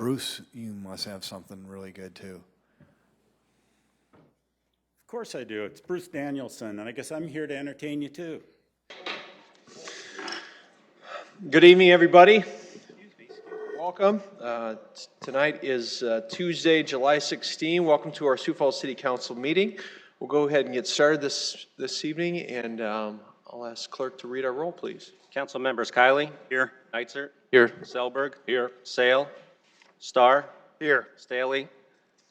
Bruce, you must have something really good too. Of course I do. It's Bruce Danielson, and I guess I'm here to entertain you too. Good evening, everybody. Welcome. Tonight is Tuesday, July 16. Welcome to our Sioux Falls City Council meeting. We'll go ahead and get started this evening, and I'll ask clerk to read our roll, please. Council members Kiley. Here. Neitzer. Here. Selberg. Here. Sale. Starr. Here. Staley.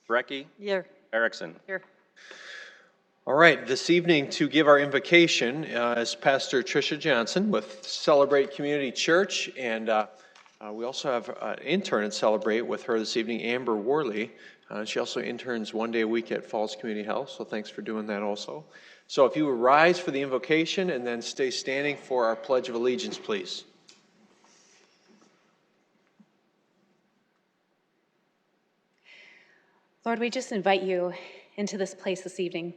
Brecky. Here. Erickson. Here. All right, this evening to give our invocation is Pastor Tricia Johnson with Celebrate Community Church, and we also have an intern at Celebrate with her this evening, Amber Worley. She also interns one day a week at Falls Community Health, so thanks for doing that also. So if you would rise for the invocation and then stay standing for our Pledge of Allegiance, please. Lord, we just invite you into this place this evening.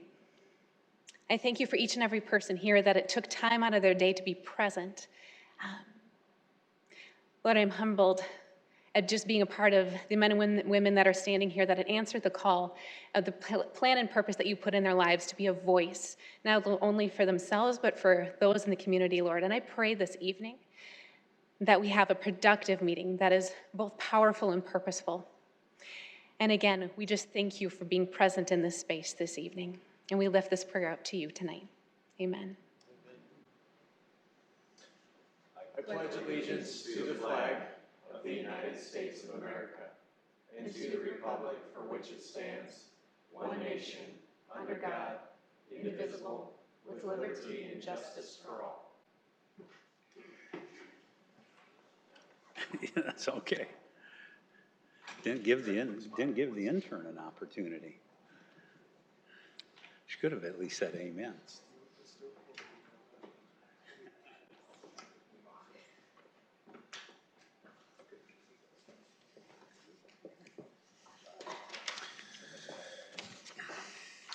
I thank you for each and every person here that it took time out of their day to be present. Lord, I'm humbled at just being a part of the men and women that are standing here that had answered the call of the plan and purpose that you put in their lives to be a voice, not only for themselves, but for those in the community, Lord. And I pray this evening that we have a productive meeting that is both powerful and purposeful. And again, we just thank you for being present in this space this evening. And we lift this prayer up to you tonight. Amen. I pledge allegiance to the flag of the United States of America and to the republic for which it stands, one nation, under God, indivisible, with liberty and justice for all. Yeah, that's okay. Didn't give the intern an opportunity. She could have at least said amen.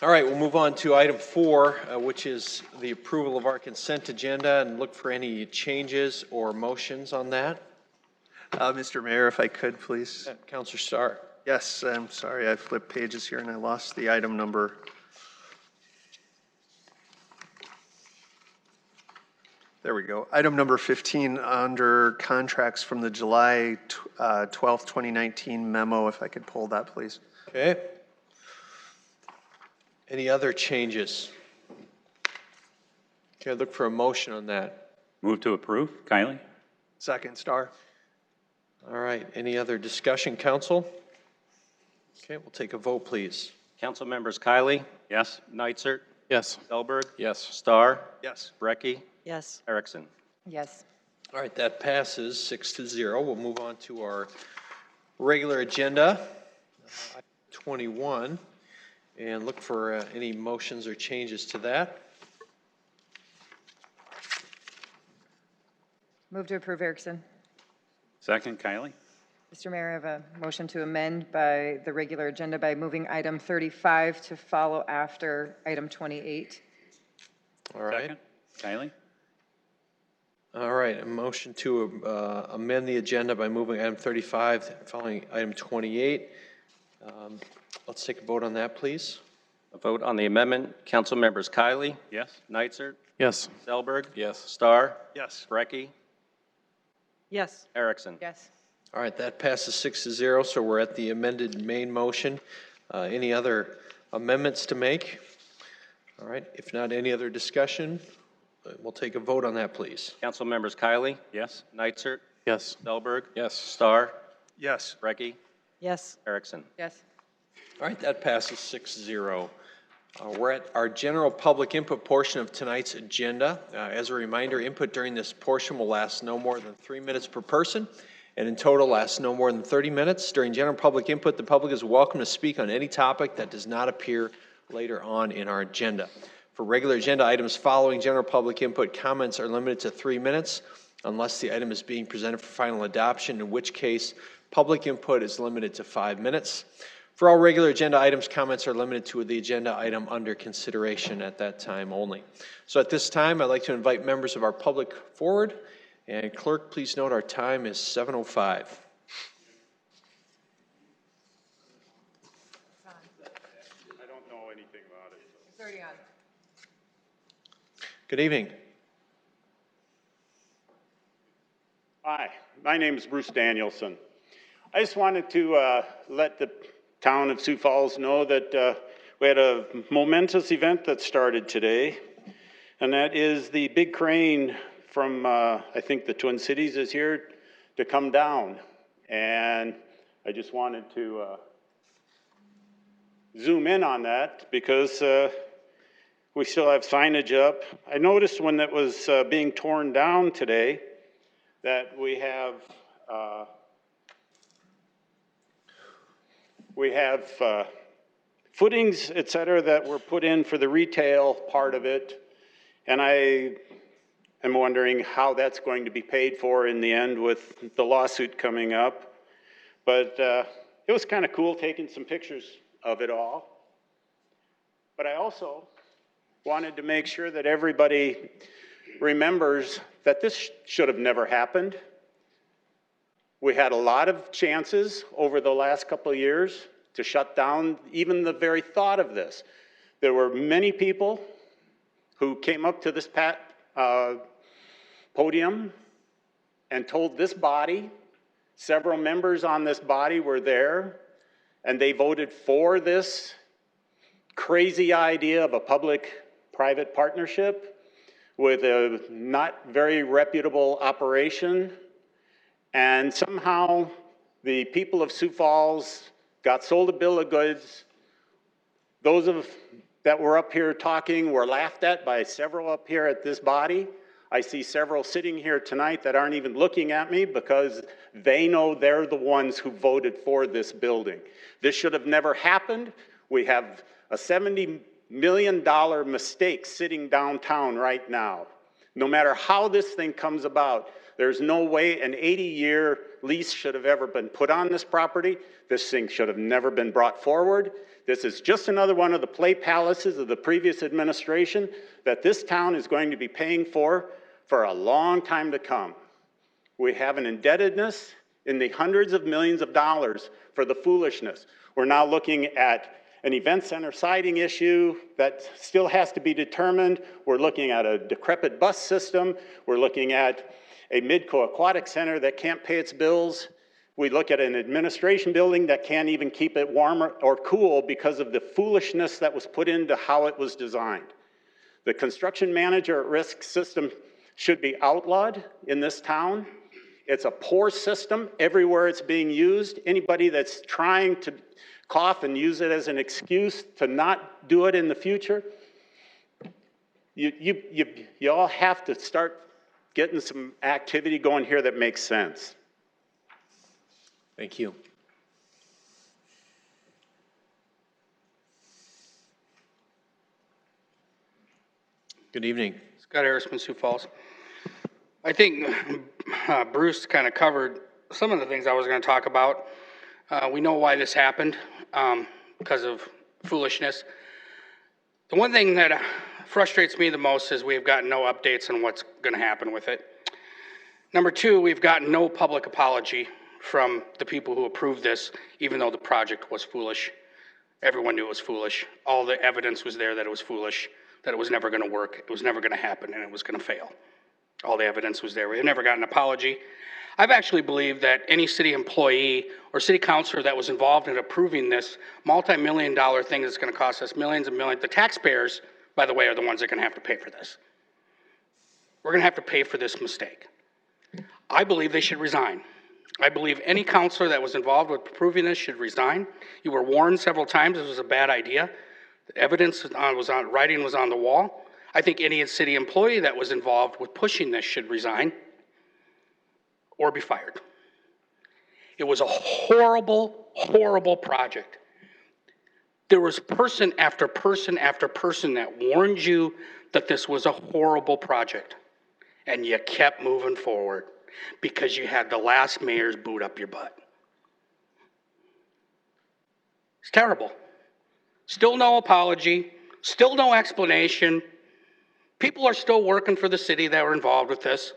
All right, we'll move on to item 4, which is the approval of our consent agenda, and look for any changes or motions on that. Mr. Mayor, if I could, please. Councilor Starr. Yes, I'm sorry, I flipped pages here and I lost the item number. There we go. Item number 15 under contracts from the July 12th, 2019 memo, if I could pull that, please. Okay. Any other changes? Okay, look for a motion on that. Move to approve. Kiley. Second, Star. All right, any other discussion, council? Okay, we'll take a vote, please. Council members Kiley. Yes. Neitzer. Yes. Selberg. Yes. Starr. Yes. Brecky. Yes. Erickson. Yes. All right, that passes 6-0. We'll move on to our regular agenda, 21, and look for any motions or changes to that. Move to approve, Erickson. Second, Kiley. Mr. Mayor, I have a motion to amend by the regular agenda by moving item 35 to follow after item 28. All right. Second, Kiley. All right, a motion to amend the agenda by moving item 35 following item 28. Let's take a vote on that, please. A vote on the amendment. Council members Kiley. Yes. Neitzer. Yes. Selberg. Yes. Starr. Yes. Brecky. Yes. Erickson. Yes. All right, that passes 6-0, so we're at the amended main motion. Any other amendments to make? All right, if not, any other discussion? We'll take a vote on that, please. Council members Kiley. Yes. Neitzer. Yes. Selberg. Yes. Starr. Yes. Brecky. Yes. Erickson. Yes. All right, that passes 6-0. We're at our general public input portion of tonight's agenda. As a reminder, input during this portion will last no more than 3 minutes per person, and in total lasts no more than 30 minutes. During general public input, the public is welcome to speak on any topic that does not appear later on in our agenda. For regular agenda items following general public input, comments are limited to 3 minutes unless the item is being presented for final adoption, in which case public input is limited to 5 minutes. For all regular agenda items, comments are limited to the agenda item under consideration at that time only. So at this time, I'd like to invite members of our public forward. And clerk, please note our time is 7:05. anything about it. It's already on. Good evening. Hi, my name is Bruce Danielson. I just wanted to let the town of Sioux Falls know that we had a momentous event that started today, and that is the big crane from, I think the Twin Cities is here to come down. And I just wanted to zoom in on that because we still have signage up. I noticed when that was being torn down today that we have footings, et cetera, that were put in for the retail part of it. And I am wondering how that's going to be paid for in the end with the lawsuit coming up. But it was kind of cool taking some pictures of it all. But I also wanted to make sure that everybody remembers that this should have never happened. We had a lot of chances over the last couple of years to shut down even the very thought of this. There were many people who came up to this podium and told this body, several members on this body were there, and they voted for this crazy idea of a public-private partnership with a not very reputable operation. And somehow the people of Sioux Falls got sold a bill of goods. Those that were up here talking were laughed at by several up here at this body. I see several sitting here tonight that aren't even looking at me because they know they're the ones who voted for this building. This should have never happened. We have a $70 million mistake sitting downtown right now. No matter how this thing comes about, there's no way an 80-year lease should have ever been put on this property. This thing should have never been brought forward. This is just another one of the play palaces of the previous administration that this town is going to be paying for a long time to come. We have an indebtedness in the hundreds of millions of dollars for the foolishness. We're now looking at an event center siding issue that still has to be determined. We're looking at a decrepit bus system. We're looking at a Midco Aquatic Center that can't pay its bills. We look at an administration building that can't even keep it warm or cool because of the foolishness that was put into how it was designed. The construction manager at risk system should be outlawed in this town. It's a poor system everywhere it's being used. Anybody that's trying to cough and use it as an excuse to not do it in the future, you all have to start getting some activity going here that makes sense. Thank you. Good evening. Scott Harrisman, Sioux Falls. I think Bruce kind of covered some of the things I was going to talk about. We know why this happened, because of foolishness. The one thing that frustrates me the most is we've gotten no updates on what's going to happen with it. Number two, we've gotten no public apology from the people who approved this, even though the project was foolish. Everyone knew it was foolish. All the evidence was there that it was foolish, that it was never going to work, it was never going to happen, and it was going to fail. All the evidence was there. We have never gotten an apology. I've actually believed that any city employee or city councilor that was involved in approving this multi-million-dollar thing that's going to cost us millions and millions, the taxpayers, by the way, are the ones that are going to have to pay for this. We're going to have to pay for this mistake. I believe they should resign. I believe any councilor that was involved with approving this should resign. You were warned several times this was a bad idea. The evidence writing was on the wall. I think any city employee that was involved with pushing this should resign or be fired. It was a horrible, horrible project. There was person after person after person that warned you that this was a horrible project, and you kept moving forward because you had the last mayor's boot up your butt. It's terrible. Still no apology, still no explanation. People are still working for the city that were involved with this.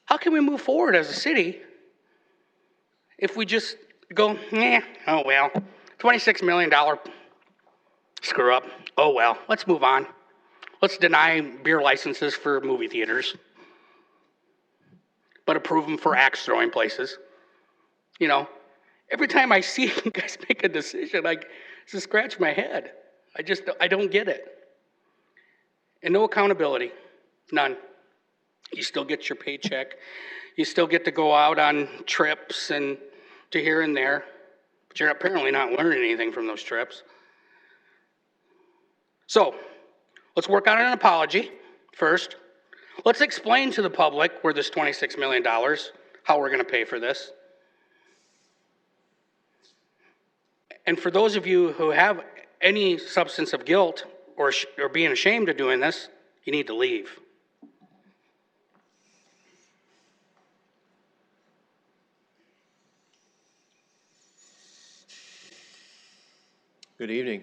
How can we move forward as a city if we just go, oh well, $26 million Screw up. Oh well, let's move on. Let's deny beer licenses for movie theaters, but approve them for axe throwing places. You know, every time I see you guys make a decision, I just scratch my head. I don't get it. And no accountability, none. You still get your paycheck. You still get to go out on trips and to here and there, but you're apparently not learning anything from those trips. So, let's work on an apology first. Let's explain to the public where this $26 million, how we're going to pay for this. And for those of you who have any substance of guilt or being ashamed of doing this, you need to leave. Good evening.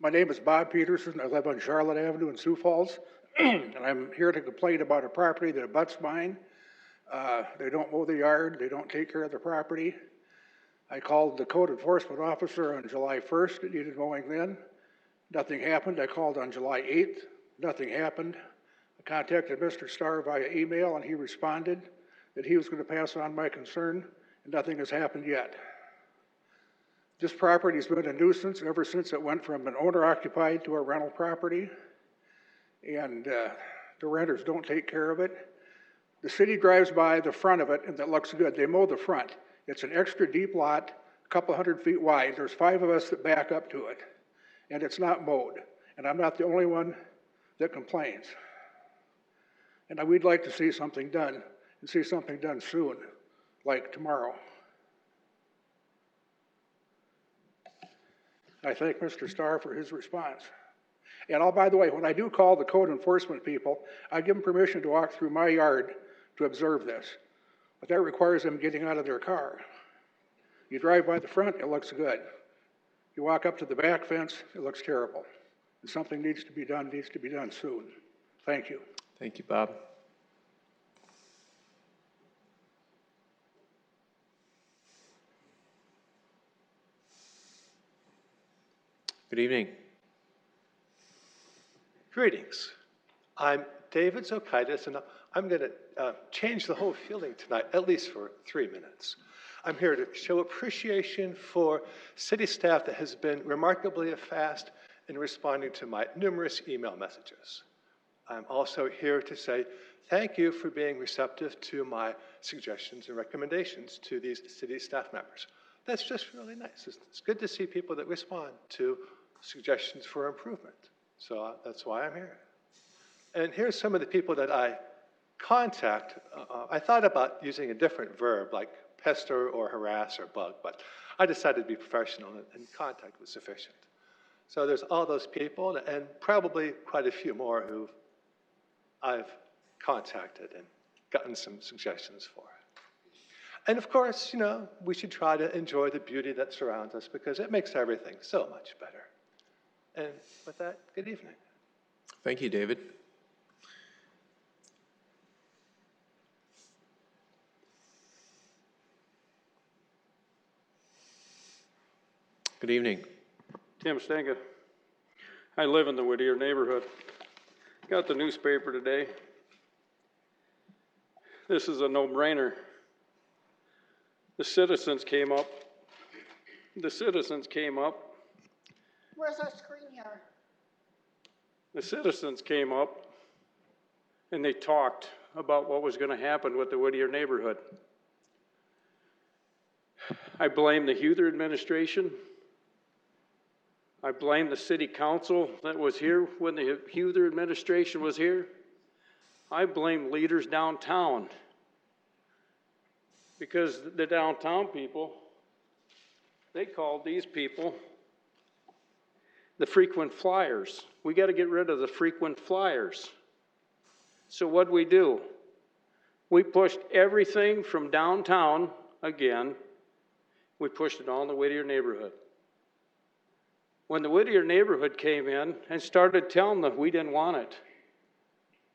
My name is Bob Peterson. I live on Charlotte Avenue in Sioux Falls, and I'm here to complain about a property that abuts mine. They don't mow the yard. They don't take care of the property. I called the code enforcement officer on July 1st. It needed mowing then. Nothing happened. I called on July 8th. Nothing happened. I contacted Mr. Starr via email, and he responded that he was going to pass on my concern, and nothing has happened yet. This property has been a nuisance ever since it went from an owner-occupied to a rental property, and the renters don't take care of it. The city drives by the front of it, and it looks good. They mow the front. It's an extra deep lot, a couple 100 feet wide. There's 5 of us that back up to it, and it's not mowed. And I'm not the only one that complains. And we'd like to see something done, and see something done soon, like tomorrow. I thank Mr. Starr for his response. And by the way, when I do call the code enforcement people, I give them permission to walk through my yard to observe this. But that requires them getting out of their car. You drive by the front, it looks good. You walk up to the back fence, it looks terrible. And something needs to be done soon. Thank you. Thank you, Bob. Good evening. Greetings. I'm David Zokaitis, and I'm going to change the whole feeling tonight, at least for 3 minutes. I'm here to show appreciation for city staff that has been remarkably fast in responding to my numerous email messages. I'm also here to say thank you for being receptive to my suggestions and recommendations to these city staff members. That's just really nice. It's good to see people that respond to suggestions for improvement. So that's why I'm here. And here's some of the people that I contact. I thought about using a different verb like pester or harass or bug, but I decided to be professional and contact was sufficient. So there's all those people and probably quite a few more who I've contacted and gotten some suggestions for. And of course, we should try to enjoy the beauty that surrounds us because it makes everything so much better. And with that, good evening. Thank you, David. Good evening. Tim Stenga. I live in the Whittier neighborhood. Got the newspaper today. This is a no-brainer. The citizens came up. Where's our screen here? The citizens came up and they talked about what was going to happen with the Whittier neighborhood. I blame the Huther administration. I blame the city council that was here when the Huther administration was here. I blame leaders downtown because the downtown people, they called these people the frequent flyers. We got to get rid of the frequent flyers. So what'd we do? We pushed everything from downtown again. We pushed it all in the Whittier neighborhood. When the Whittier neighborhood came in and started telling them we didn't want it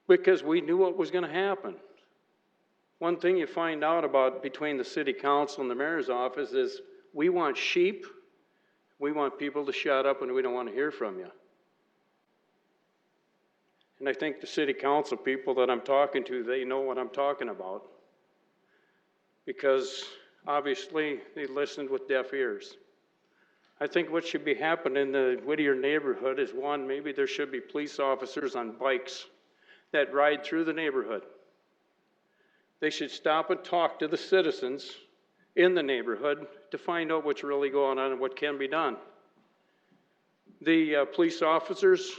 because we knew what was going to happen. One thing you find out about between the city council and the mayor's office is we want sheep, We want people to shut up and we don't want to hear from you. And I think the city council people that I'm talking to, they know what I'm talking about. Because obviously they listened with deaf ears. I think what should be happening in the Whittier neighborhood is, one, maybe there should be police officers on bikes that ride through the neighborhood. They should stop and talk to the citizens in the neighborhood to find out what's really going on and what can be done. The police officers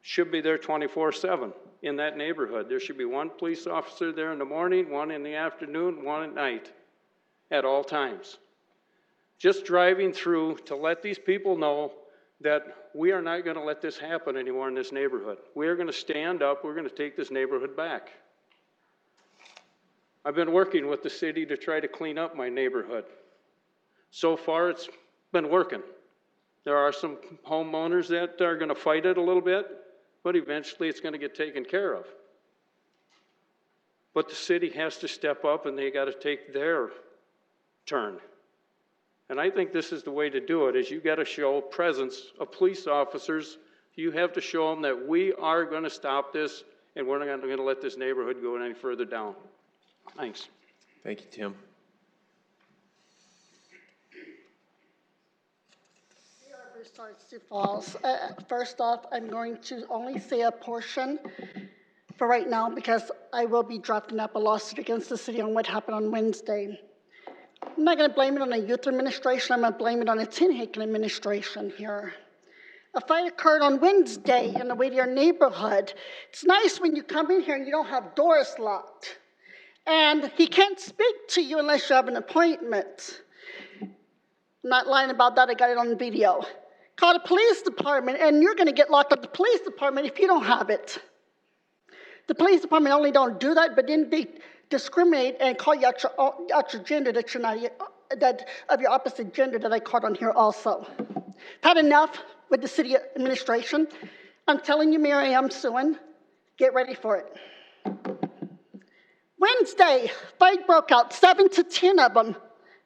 should be there 24/7 in that neighborhood. There should be one police officer there in the morning, one in the afternoon, one at night, at all times. Just driving through to let these people know that we are not going to let this happen anymore in this neighborhood. We are going to stand up. We're going to take this neighborhood back. I've been working with the city to try to clean up my neighborhood. So far, it's been working. There are some homeowners that are going to fight it a little bit, but eventually it's going to get taken care of. But the city has to step up and they got to take their turn. And I think this is the way to do it, is you got to show presence of police officers. You have to show them that we are going to stop this and we're not going to let this neighborhood go any further down. Thanks. Thank you, Tim. Sioux Falls. First off, I'm going to only say a portion for right now because I will be drafting up a lawsuit against the city on what happened on Wednesday. I'm not going to blame it on the youth administration. I'm going to blame it on the Tinhaken administration here. A fight occurred on Wednesday in the Whittier neighborhood. It's nice when you come in here and you don't have doors locked. And he can't speak to you unless you have an appointment. I'm not lying about that. I got it on video. Call the police department, and you're going to get locked up at the police department if you don't have it. The police department only don't do that, but then they discriminate and call you out your gender that you're not, that of your opposite gender that I caught on here also. Had enough with the city administration. I'm telling you, Mayor, I am suing. Get ready for it. Wednesday, fight broke out, 7 to 10 of them.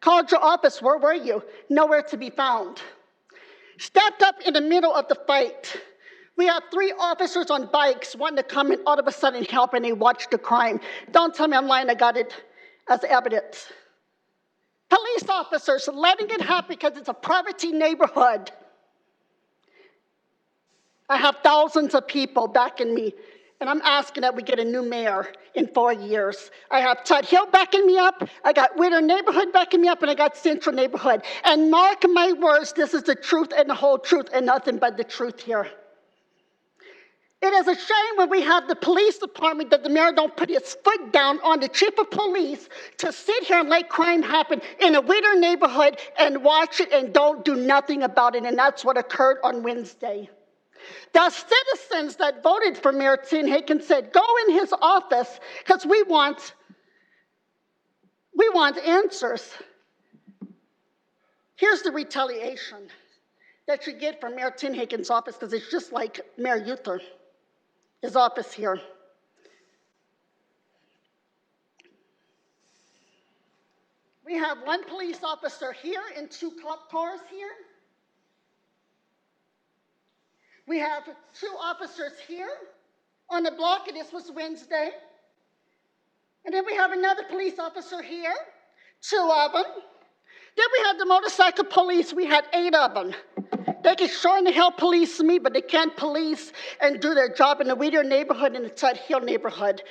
Called your office, where were you? Nowhere to be found. Stepped up in the middle of the fight. We have 3 officers on bikes wanting to come and all of a sudden help, and they watched the crime. Don't tell me I'm lying, I got it as evidence. Police officers letting it happen because it's a poverty neighborhood. I have thousands of people backing me, and I'm asking that we get a new mayor in 4 years. I have Tut Hill backing me up, I got Whittier neighborhood backing me up, and I got Central neighborhood. And mark my words, this is the truth and the whole truth and nothing but the truth here. It is a shame when we have the police department that the mayor don't put his foot down on the chief of police to sit here and let crime happen in a Whittier neighborhood and watch it and don't do nothing about it. And that's what occurred on Wednesday. The citizens that voted for Mayor Tinhaken said, go in his office because we want answers. Here's the retaliation that you get from Mayor Tinhaken's office, because it's just like Mayor Uther, his office here. We have 1 police officer here and 2 cop cars here. We have 2 officers here on the block, and this was Wednesday. And then we have another police officer here, 2 of them. Then we had the motorcycle police, we had 8 of them. They can sure in the hell police me, but they can't police and do their job in the Whittier neighborhood and the Tut Hill neighborhood.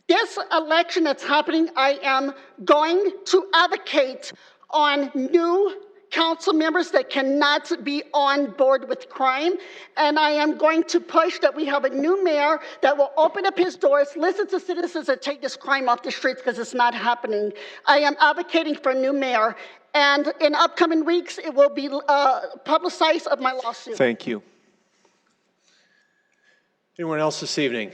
This election that's happening, I am going to advocate on new council members that cannot be on board with crime, and I am going to push that we have a new mayor that will open up his doors, listen to citizens, and take this crime off the streets because it's not happening. I am advocating for a new mayor, and in upcoming weeks, it will be publicized of my lawsuit. Thank you. Anyone else this evening?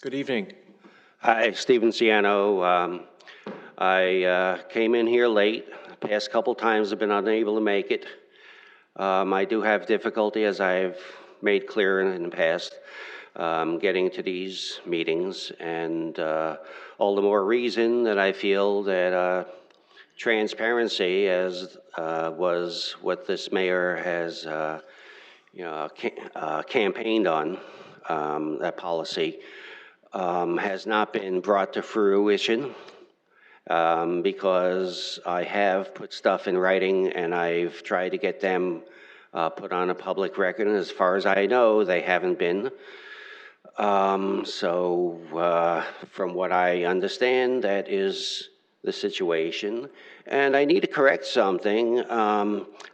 Good evening. Hi, Stephen Ciano. I came in here late. The past couple times I've been unable to make it. I do have difficulty, as I've made clear in the past. getting to these meetings, and all the more reason that I feel that transparency, as was what this mayor has campaigned on, that policy, has not been brought to fruition. Because I have put stuff in writing and I've tried to get them put on a public record, and as far as I know, they haven't been. From what I understand, that is the situation. And I need to correct something.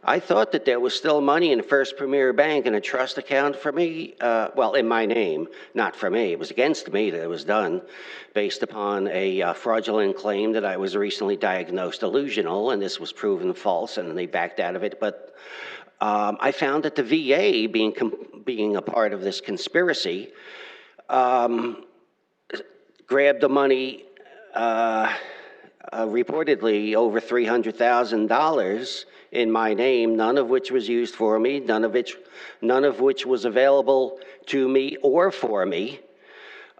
I thought that there was still money in First Premier Bank in a trust account for me, well, in my name, not for me. It was against me that it was done, based upon a fraudulent claim that I was recently diagnosed delusional, and this was proven false, and they backed out of it. But I found that the VA, being a part of this conspiracy, grabbed the money, reportedly over $300,000 in my name, none of which was used for me, none of which was available to me or for me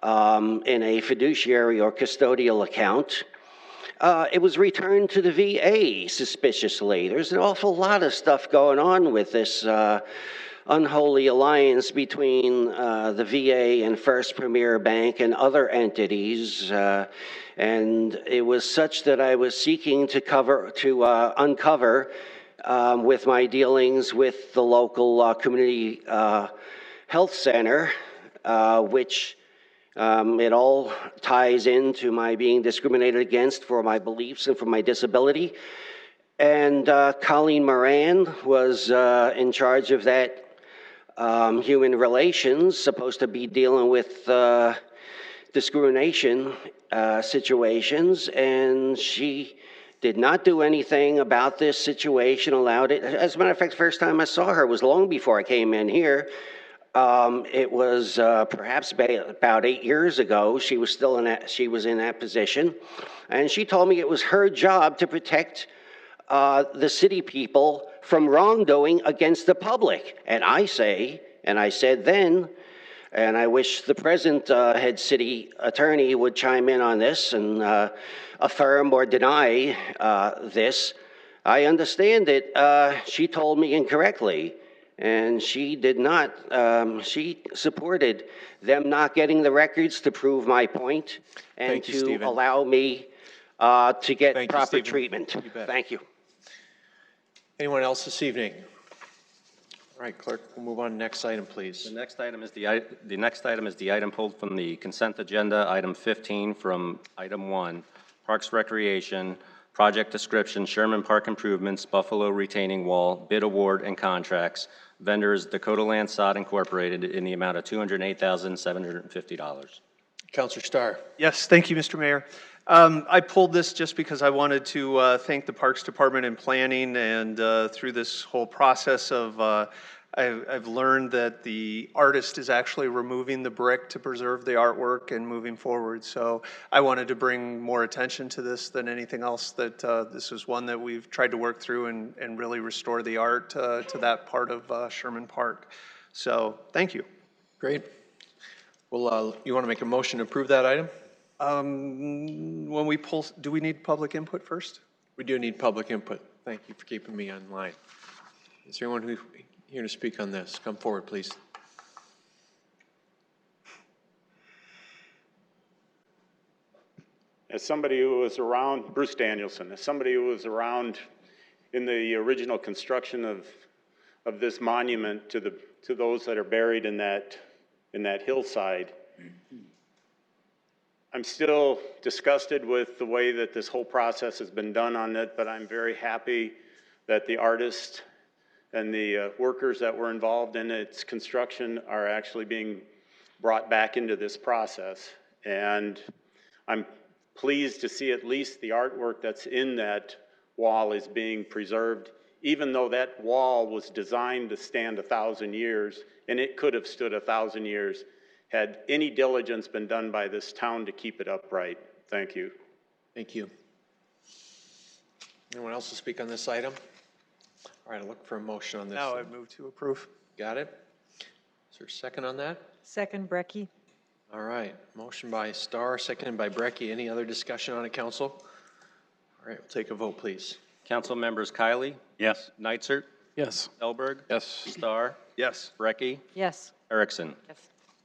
in a fiduciary or custodial account. It was returned to the VA suspiciously. There's an awful lot of stuff going on with this unholy alliance between the VA and First Premier Bank and other entities, and it was such that I was seeking to uncover with my dealings with the local community health center, which it all ties into my being discriminated against for my beliefs and for my disability. And Colleen Moran was in charge of that human relations, supposed to be dealing with discrimination situations, and she did not do anything about this situation, allowed it. As a matter of fact, the first time I saw her was long before I came in here. It was perhaps about 8 years ago. She was still in that position, and she told me it was her job to protect the city people from wrongdoing against the public. And I said then, and I wish the present head city attorney would chime in on this and affirm or deny this. I understand that she told me incorrectly, and she did not. She supported them not getting the records to prove my point and to allow me to get proper treatment. Thank you. Anyone else this evening? All right, clerk, we'll move on to the next item, please. The next item is the item pulled from the consent agenda, item 15 from item 1, Parks Recreation, project description, Sherman Park improvements, Buffalo retaining wall, bid award and contracts, vendors Dakota Land Sod Incorporated in the amount of $208,750. Councilor Starr. Yes, thank you, Mr. Mayor. I pulled this just because I wanted to thank the Parks Department and Planning, and through this whole process of, I've learned that the artist is actually removing the brick to preserve the artwork and moving forward. So I wanted to bring more attention to this than anything else, that this is one that we've tried to work through and really restore the art to that part of Sherman Park. So thank you. Great. Well, you want to make a motion to approve that item? When we pull, do we need public input first? We do need public input. Thank you for keeping me online. Is there anyone who's here to speak on this? Come forward, please. As somebody who was around, Bruce Danielson, as somebody who was around in the original construction of this monument to those that are buried in that hillside, I'm still disgusted with the way that this whole process has been done on it, but I'm very happy that the artist and the workers that were involved in its construction are actually being brought back into this process. And I'm pleased to see at least the artwork that's in that wall is being preserved, even though that wall was designed to stand 1,000 years, and it could have stood 1,000 years had any diligence been done by this town to keep it upright. Thank you. Thank you. Anyone else to speak on this item? All right, I'll look for a motion on this. Now I move to approve. Got it. Is there a second on that? Second, Brecky. All right, motion by Starr, seconded by Brecky. Any other discussion on it, council? All right, we'll take a vote, please. Council members Kylie? Yes. Nitzert? Yes. Elberg? Yes. Starr? Yes. Brecky? Yes. Erickson?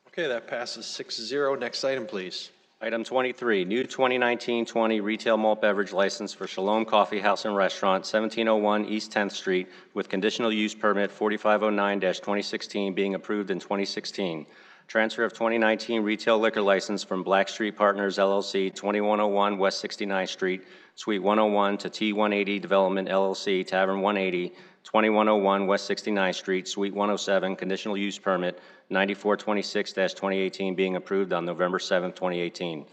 Okay, that passes 6-0. Next item, please. Item 23, new 2019-20 retail malt beverage license for Shalom Coffee House and Restaurant, 1701 East 10th Street, with conditional use permit 4509-2016 being approved in 2016. Transfer of 2019 retail liquor license from Black Street Partners LLC, 2101 West 69th Street, Suite 101 to T180 Development LLC, Tavern 180, 2101 West 69th Street, Suite 107, conditional use permit 9426-2018 being approved on November 7, 2018.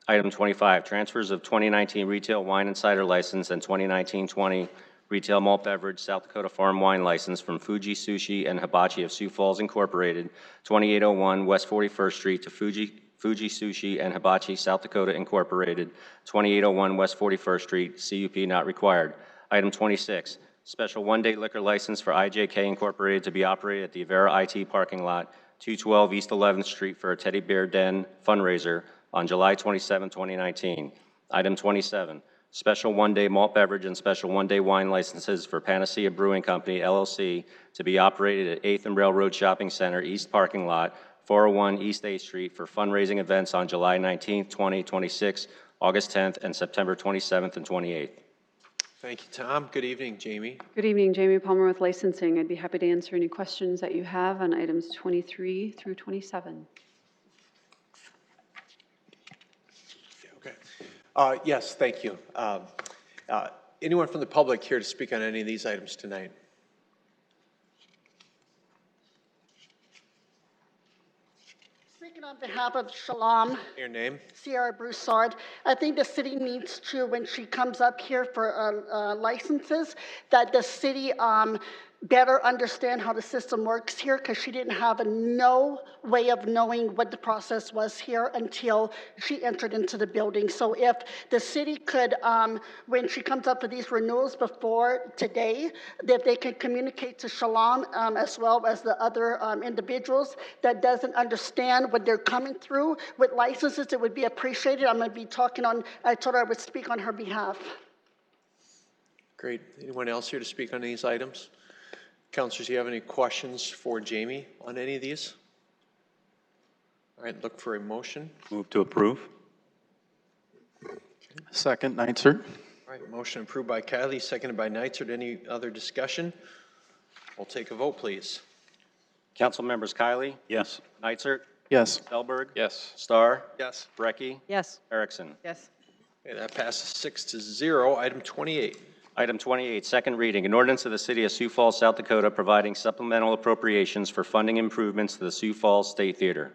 Item 25, transfers of 2019 retail wine and cider license and 2019-20 retail malt beverage South Dakota farm wine license from Fuji Sushi and Hibachi of Sioux Falls Incorporated, 2801 West 41st Street to Fuji Sushi and Hibachi South Dakota Incorporated, 2801 West 41st Street, CUP not required. Item 26, special one-day liquor license for IJK Incorporated to be operated at the Avera IT parking lot, 212 East 11th Street for a Teddy Bear Den fundraiser on July 27, 2019. Item 27, special one-day malt beverage and special one-day wine licenses for Panacea Brewing Company, LLC, to be operated at 8th and Railroad Shopping Center East Parking Lot, 401 East 8th Street for fundraising events on July 19th, 2026, August 10th, and September 27th and 28th. Thank you, Tom. Good evening, Jamie. Good evening, Jamie Palmer with licensing. I'd be happy to answer any questions that you have on items 23 through 27. Okay. Yes, thank you. Anyone from the public here to speak on any of these items tonight? Speaking on behalf of Shalom, Your name? Sierra Broussard, I think the city needs to, when she comes up here for licenses, that the city better understand how the system works here, because she didn't have no way of knowing what the process was here until she entered into the building. So if the city could, when she comes up for these renewals before today, that they can communicate to Shalom as well as the other individuals that doesn't understand what they're coming through with licenses, it would be appreciated. I'm going to be talking on, I told her I would speak on her behalf. Great. Anyone else here to speak on these items? Councilors, do you have any questions for Jamie on any of these? All right, look for a motion. Move to approve. Second, Nitzert. All right, motion approved by Kylie, seconded by Nitzert. Any other discussion? We'll take a vote, please. Council members Kylie? Yes. Nitzert? Yes. Elberg? Yes. Starr? Yes. Brecky? Yes. Erickson? Yes. Okay, that passes 6-0. Item 28. Item 28, second reading, an ordinance of the City of Sioux Falls, South Dakota, providing supplemental appropriations for funding improvements to the Sioux Falls State Theater.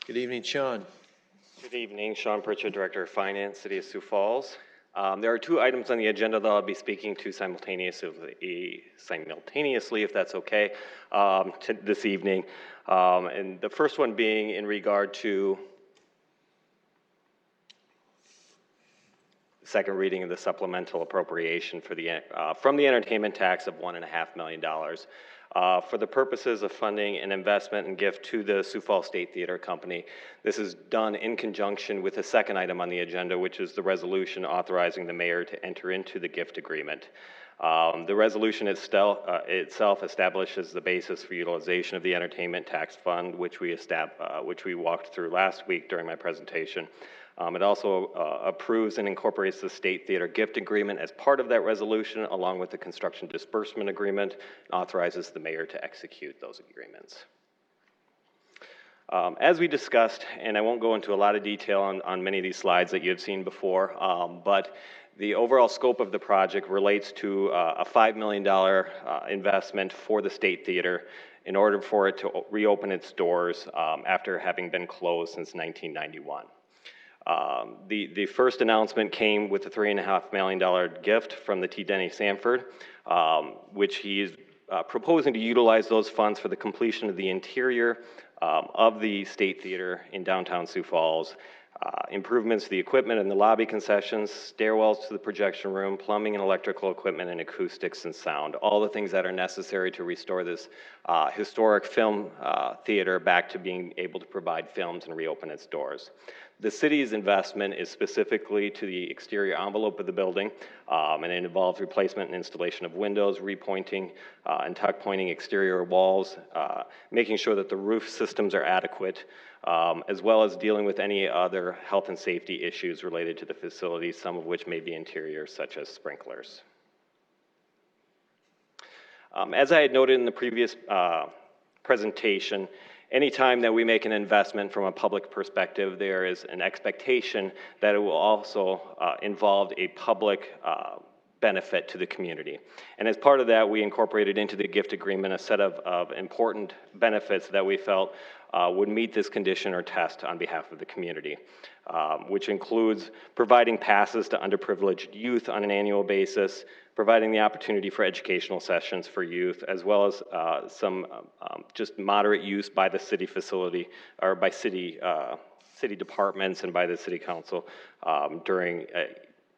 Good evening, Sean. Good evening, Sean Pritchard, Director of Finance, City of Sioux Falls. There are two items on the agenda that I'll be speaking to simultaneously, if that's okay, this evening. And the first one being in regard to the second reading of the supplemental appropriation for the from the entertainment tax of $1.5 million. For the purposes of funding an investment and gift to the Sioux Falls State Theater Company. This is done in conjunction with the second item on the agenda, which is the resolution authorizing the mayor to enter into the gift agreement. The resolution itself establishes the basis for utilization of the entertainment tax fund, which we walked through last week during my presentation. It also approves and incorporates the State Theater Gift Agreement as part of that resolution, along with the Construction Disbursement Agreement, and authorizes the mayor to execute those agreements. As we discussed, and I won't go into a lot of detail on many of these slides that you have seen before, but the overall scope of the project relates to a $5 million investment for the State Theater in order for it to reopen its doors after having been closed since 1991. The first announcement came with a $3.5 million gift from the T. Denny Sanford, which he is proposing to utilize those funds for the completion of the interior of the State Theater in downtown Sioux Falls, improvements to the equipment and the lobby concessions, stairwells to the projection room, plumbing and electrical equipment, and acoustics and sound, all the things that are necessary to restore this historic film theater back to being able to provide films and reopen its doors. The city's investment is specifically to the exterior envelope of the building, and it involves replacement and installation of windows, repointing and tuck pointing exterior walls, making sure that the roof systems are adequate, as well as dealing with any other health and safety issues related to the facility, some of which may be interior, such as sprinklers. As I had noted in the previous presentation, anytime that we make an investment from a public perspective, there is an expectation that it will also involve a public benefit to the community. And as part of that, we incorporated into the gift agreement a set of important benefits that we felt would meet this condition or test on behalf of the community, which includes providing passes to underprivileged youth on an annual basis, providing the opportunity for educational sessions for youth, as well as some just moderate use by the city facility, or by city departments and by the city council during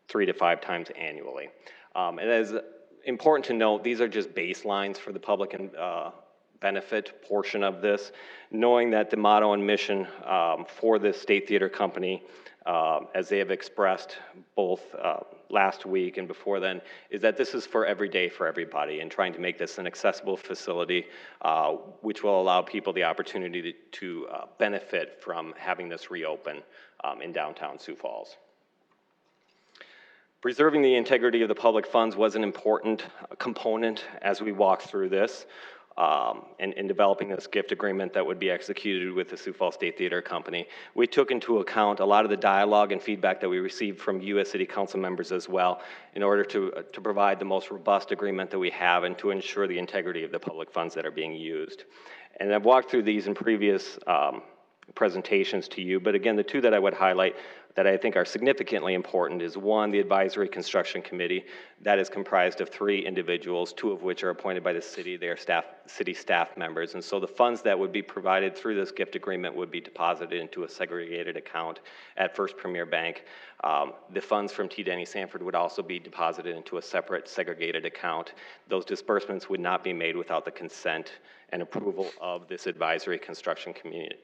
3 to 5 times annually. And it is important to note, these are just baselines for the public and benefit portion of this, knowing that the motto and mission for the State Theater Company, as they have expressed both last week and before then, is that this is for every day for everybody, and trying to make this an accessible facility which will allow people the opportunity to benefit from having this reopen in downtown Sioux Falls. Preserving the integrity of the public funds was an important component as we walked through this. In developing this gift agreement that would be executed with the Sioux Falls State Theater Company. We took into account a lot of the dialogue and feedback that we received from you as City Council members as well, in order to provide the most robust agreement that we have and to ensure the integrity of the public funds that are being used. And I've walked through these in previous presentations to you, but again, the two that I would highlight that I think are significantly important is one, the Advisory Construction Committee. That is comprised of 3 individuals, 2 of which are appointed by the city. They are city staff members. And so the funds that would be provided through this gift agreement would be deposited into a segregated account at First Premier Bank. The funds from T. Denny Sanford would also be deposited into a separate segregated account. Those disbursements would not be made without the consent and approval of this Advisory Construction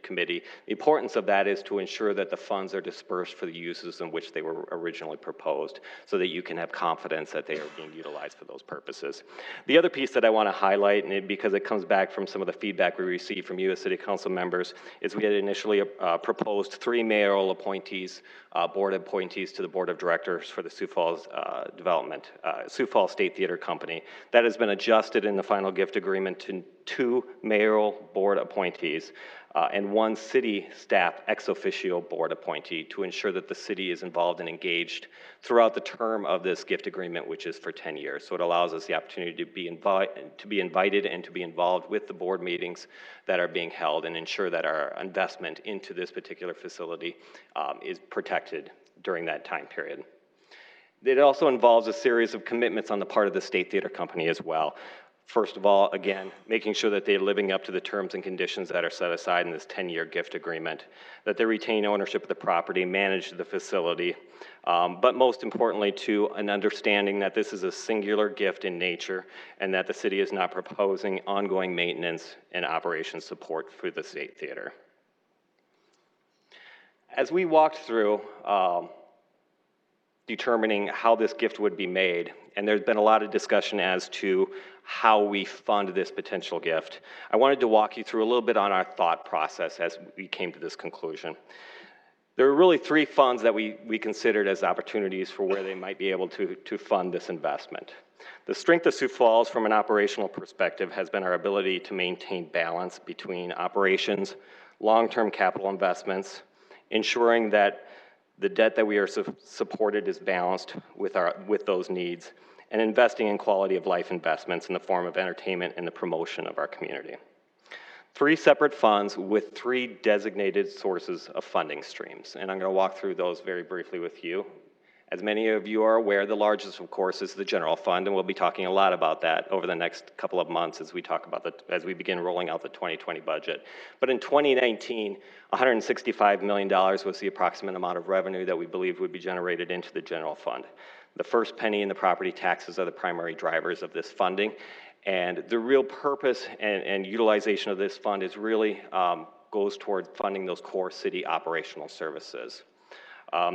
Committee. The importance of that is to ensure that the funds are dispersed for the uses in which they were originally proposed, so that you can have confidence that they are being utilized for those purposes. The other piece that I want to highlight, and because it comes back from some of the feedback we received from you as City Council members, is we had initially proposed 3 mayoral appointees, board appointees to the Board of Directors for the Sioux Falls Sioux Falls State Theater Company. That has been adjusted in the final gift agreement to 2 mayoral board appointees and 1 city staff ex officio board appointee to ensure that the city is involved and engaged throughout the term of this gift agreement, which is for 10 years. So it allows us the opportunity to be invited and to be involved with the board meetings that are being held and ensure that our investment into this particular facility is protected during that time period. It also involves a series of commitments on the part of the State Theater Company as well. First of all, again, making sure that they're living up to the terms and conditions that are set aside in this 10-year gift agreement, that they retain ownership of the property, manage the facility, but most importantly, too, an understanding that this is a singular gift in nature and that the city is not proposing ongoing maintenance and operation support for the State Theater. As we walked through determining how this gift would be made, and there's been a lot of discussion as to how we fund this potential gift, I wanted to walk you through a little bit on our thought process as we came to this conclusion. There are really 3 funds that we considered as opportunities for where they might be able to fund this investment. The strength of Sioux Falls from an operational perspective has been our ability to maintain balance between operations, long-term capital investments, ensuring that the debt that we are supported is balanced with those needs, and investing in quality of life investments in the form of entertainment and the promotion of our community. 3 separate funds with 3 designated sources of funding streams, and I'm going to walk through those very briefly with you As many of you are aware, the largest, of course, is the general fund, and we'll be talking a lot about that over the next couple of months as we talk about as we begin rolling out the 2020 budget. But in 2019, $165 million was the approximate amount of revenue that we believe would be generated into the general fund. The first penny in the property taxes are the primary drivers of this funding, and the real purpose and utilization of this fund is really goes toward funding those core city operational services.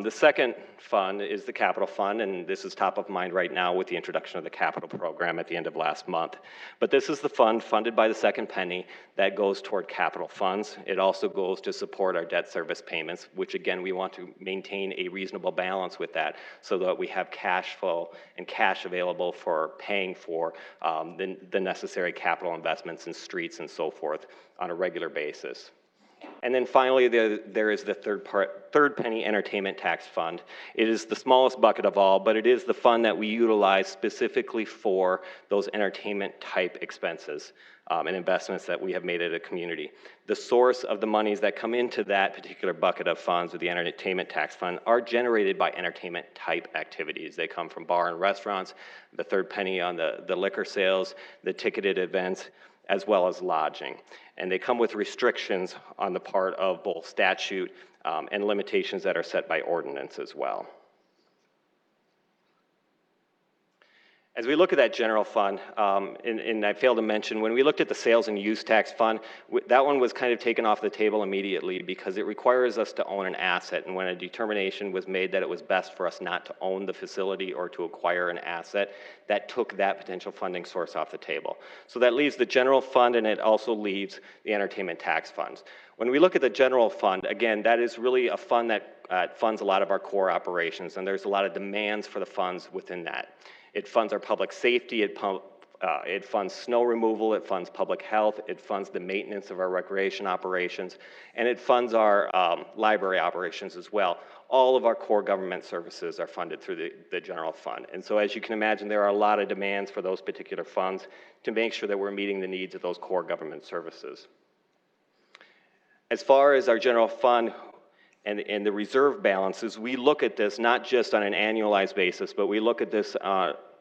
The second fund is the capital fund, and this is top of mind right now with the introduction of the capital program at the end of last month. But this is the fund funded by the second penny that goes toward capital funds. It also goes to support our debt service payments, which again, we want to maintain a reasonable balance with that so that we have cash flow and cash available for paying for the necessary capital investments in streets and so forth on a regular basis. And then finally, there is the third penny entertainment tax fund. It is the smallest bucket of all, but it is the fund that we utilize specifically for those entertainment type expenses and investments that we have made at a community. The source of the monies that come into that particular bucket of funds with the entertainment tax fund are generated by entertainment type activities. They come from bar and restaurants, the third penny on the liquor sales, the ticketed events, as well as lodging. And they come with restrictions on the part of both statute and limitations that are set by ordinance as well. As we look at that general fund, and I failed to mention, when we looked at the sales and use tax fund, that one was kind of taken off the table immediately because it requires us to own an asset. And when a determination was made that it was best for us not to own the facility or to acquire an asset, that took that potential funding source off the table. So that leaves the general fund, and it also leaves the entertainment tax funds. When we look at the general fund, again, that is really a fund that funds a lot of our core operations, and there's a lot of demands for the funds within that. It funds our public safety, it funds snow removal, it funds public health, it funds the maintenance of our recreation operations, and it funds our library operations as well. All of our core government services are funded through the general fund. And so as you can imagine, there are a lot of demands for those particular funds to make sure that we're meeting the needs of those core government services. As far as our general fund and the reserve balances, we look at this not just on an annualized basis, but we look at this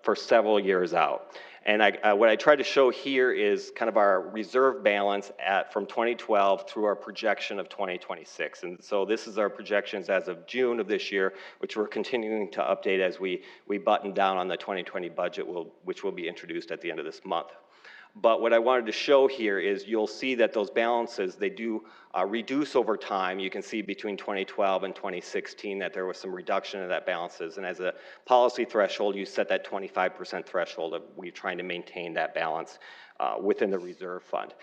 for several years out. And what I tried to show here is kind of our reserve balance from 2012 through our projection of 2026. And so this is our projections as of June of this year, which we're continuing to update as we button down on the 2020 budget, which will be introduced at the end of this month. But what I wanted to show here is you'll see that those balances, they do reduce over time. You can see between 2012 and 2016 that there was some reduction in that balances. And as a policy threshold, you set that 25% threshold of we trying to maintain that balance within the reserve fund.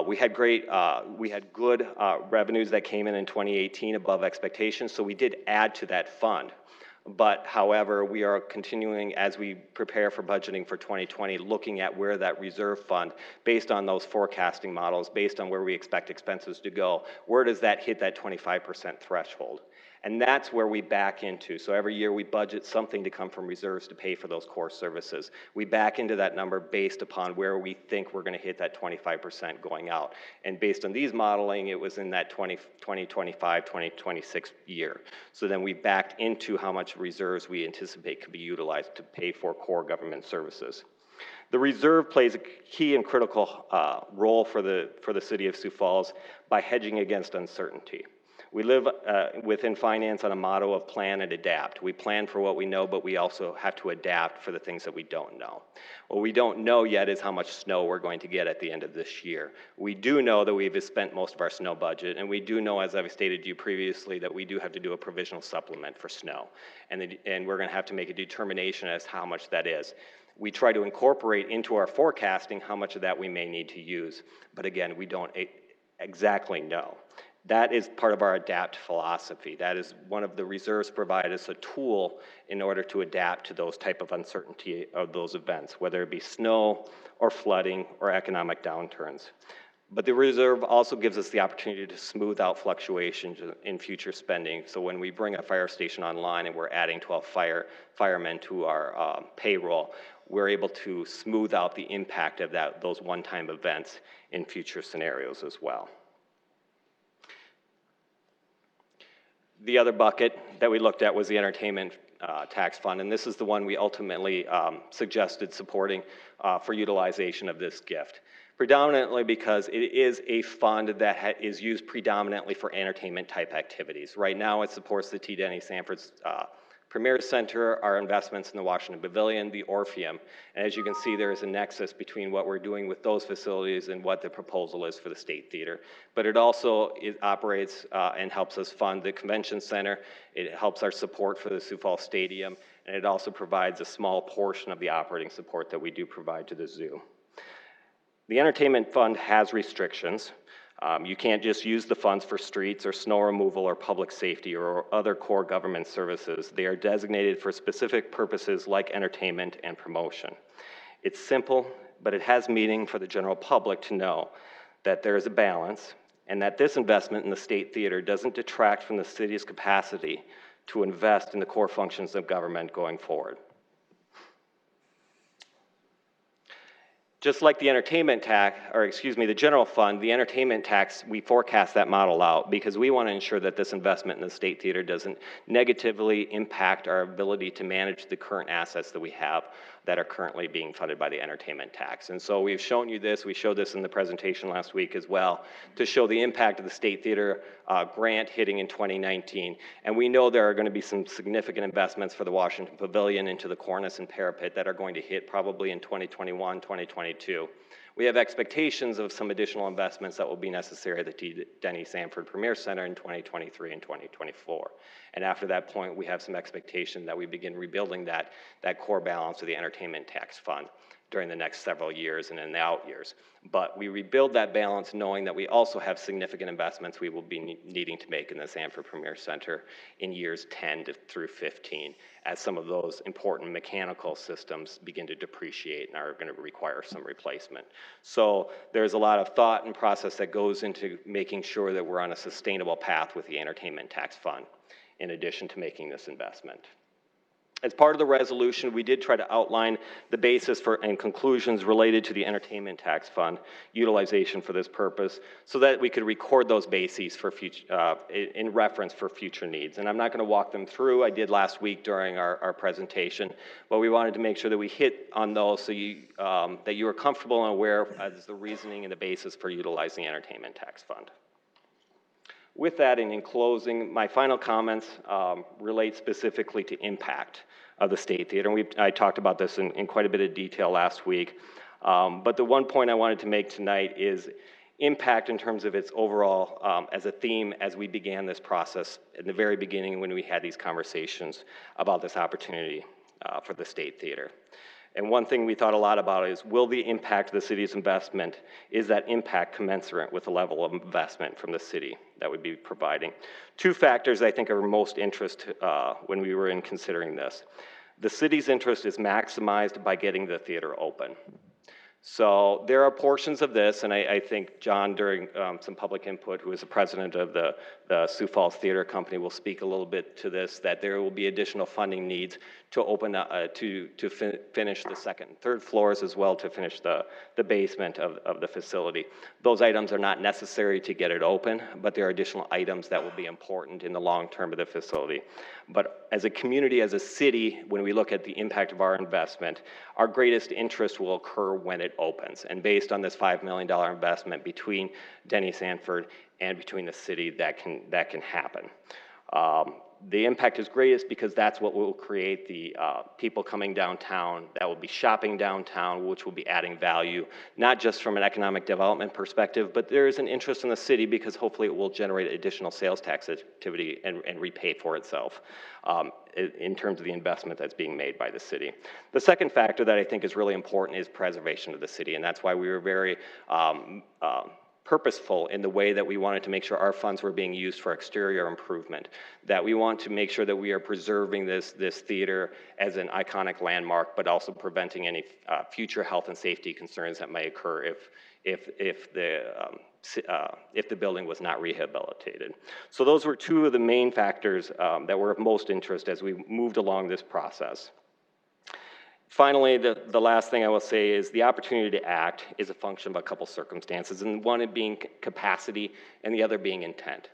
We had good revenues that came in 2018 above expectations, so we did add to that fund. But however, we are continuing as we prepare for budgeting for 2020, looking at where that reserve fund, based on those forecasting models, based on where we expect expenses to go, where does that hit that 25% threshold? And that's where we back into. So every year we budget something to come from reserves to pay for those core services. We back into that number based upon where we think we're going to hit that 25% going out. And based on these modeling, it was in that 2025, 2026 year. So then we backed into how much reserves we anticipate could be utilized to pay for core government services. The reserve plays a key and critical role for the city of Sioux Falls by hedging against uncertainty. We live within finance on a motto of plan and adapt. We plan for what we know, but we also have to adapt for the things that we don't know. What we don't know yet is how much snow we're going to get at the end of this year. We do know that we've spent most of our snow budget, and we do know, as I've stated to you previously, that we do have to do a provisional supplement for snow. And we're going to have to make a determination as to how much that is. We try to incorporate into our forecasting how much of that we may need to use. But again, we don't exactly know. That is part of our adapt philosophy. That is one of the reserves provide us a tool in order to adapt to those type of uncertainty of those events, whether it be snow or flooding or economic downturns. But the reserve also gives us the opportunity to smooth out fluctuations in future spending. So when we bring a fire station online and we're adding 12 firemen to our payroll, we're able to smooth out the impact of those one-time events in future scenarios as well. The other bucket that we looked at was the entertainment tax fund, and this is the one we ultimately suggested supporting for utilization of this gift. Predominantly because it is a fund that is used predominantly for entertainment type activities. Right now it supports the T. Denny Sanford's Premier Center, our investments in the Washington Pavilion, the Orpheum. And as you can see, there is a nexus between what we're doing with those facilities and what the proposal is for the State Theater. But it also operates and helps us fund the Convention Center. It helps our support for the Sioux Falls Stadium, and it also provides a small portion of the operating support that we do provide to the zoo. The entertainment fund has restrictions. You can't just use the funds for streets or snow removal or public safety or other core government services. They are designated for specific purposes like entertainment and promotion. It's simple, but it has meaning for the general public to know that there is a balance and that this investment in the State Theater doesn't detract from the city's capacity to invest in the core functions of government going forward. Just like the entertainment tax, or excuse me, the general fund, the entertainment tax, we forecast that model out because we want to ensure that this investment in the State Theater doesn't negatively impact our ability to manage the current assets that we have that are currently being funded by the entertainment tax. And so we've shown you this, we showed this in the presentation last week as well, to show the impact of the State Theater grant hitting in 2019. And we know there are going to be some significant investments for the Washington Pavilion into the cornice and parapet that are going to hit probably in 2021, 2022. We have expectations of some additional investments that will be necessary at the T. Denny Sanford Premier Center in 2023 and 2024. And after that point, we have some expectation that we begin rebuilding that core balance of the entertainment tax fund during the next several years and in the out years. But we rebuild that balance knowing that we also have significant investments we will be needing to make in the Sanford Premier Center in years 10 through 15 as some of those important mechanical systems begin to depreciate and are going to require some replacement. So there's a lot of thought and process that goes into making sure that we're on a sustainable path with the entertainment tax fund in addition to making this investment. As part of the resolution, we did try to outline the basis for and conclusions related to the entertainment tax fund utilization for this purpose so that we could record those bases for future, in reference for future needs. And I'm not going to walk them through. I did last week during our presentation, but we wanted to make sure that we hit on those so that you are comfortable and aware as the reasoning and the basis for utilizing the entertainment tax fund. With that, and in closing, my final comments relate specifically to impact of the State Theater. And I talked about this in quite a bit of detail last week. But the one point I wanted to make tonight is impact in terms of its overall as a theme as we began this process in the very beginning when we had these conversations about this opportunity for the State Theater. And one thing we thought a lot about is, will the impact of the city's investment, is that impact commensurate with the level of investment from the city that would be providing? Two factors I think are of most interest when we were in considering this. The city's interest is maximized by getting the theater open. So there are portions of this, and I think John, during some public input, who is the president of the Sioux Falls Theater Company, will speak a little bit to this, that there will be additional funding needs to open to finish the second and third floors, as well to finish the basement of the facility. Those items are not necessary to get it open, but there are additional items that will be important in the long term of the facility. But as a community, as a city, when we look at the impact of our investment, our greatest interest will occur when it opens. And based on this $5 million investment between Denny Sanford and between the city, that can happen. The impact is greatest because that's what will create the people coming downtown that will be shopping downtown, which will be adding value, not just from an economic development perspective, but there is an interest in the city because hopefully it will generate additional sales tax activity and repay for itself in terms of the investment that's being made by the city. The second factor that I think is really important is preservation of the city, and that's why we were very purposeful in the way that we wanted to make sure our funds were being used for exterior improvement, that we want to make sure that we are preserving this theater as an iconic landmark, but also preventing any future health and safety concerns that may occur if the building was not rehabilitated. So those were two of the main factors that were of most interest as we moved along this process. Finally, the last thing I will say is the opportunity to act is a function of a couple circumstances, and one being capacity and the other being intent.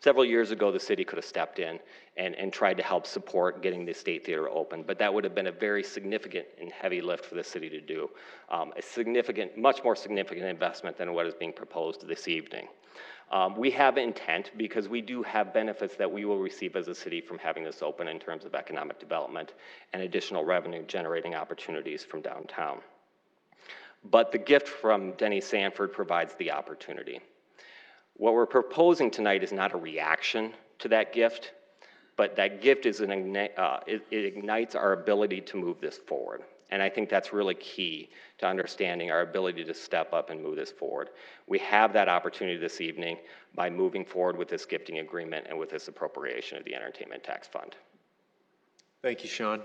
Several years ago, the city could have stepped in and tried to help support getting the State Theater open, but that would have been a very significant and heavy lift for the city to do. A significant, much more significant investment than what is being proposed this evening. We have intent because we do have benefits that we will receive as a city from having this open in terms of economic development and additional revenue generating opportunities from downtown. But the gift from Denny Sanford provides the opportunity. What we're proposing tonight is not a reaction to that gift, but that gift is it ignites our ability to move this forward. And I think that's really key to understanding our ability to step up and move this forward. We have that opportunity this evening by moving forward with this gifting agreement and with this appropriation of the entertainment tax fund. Thank you, Sean.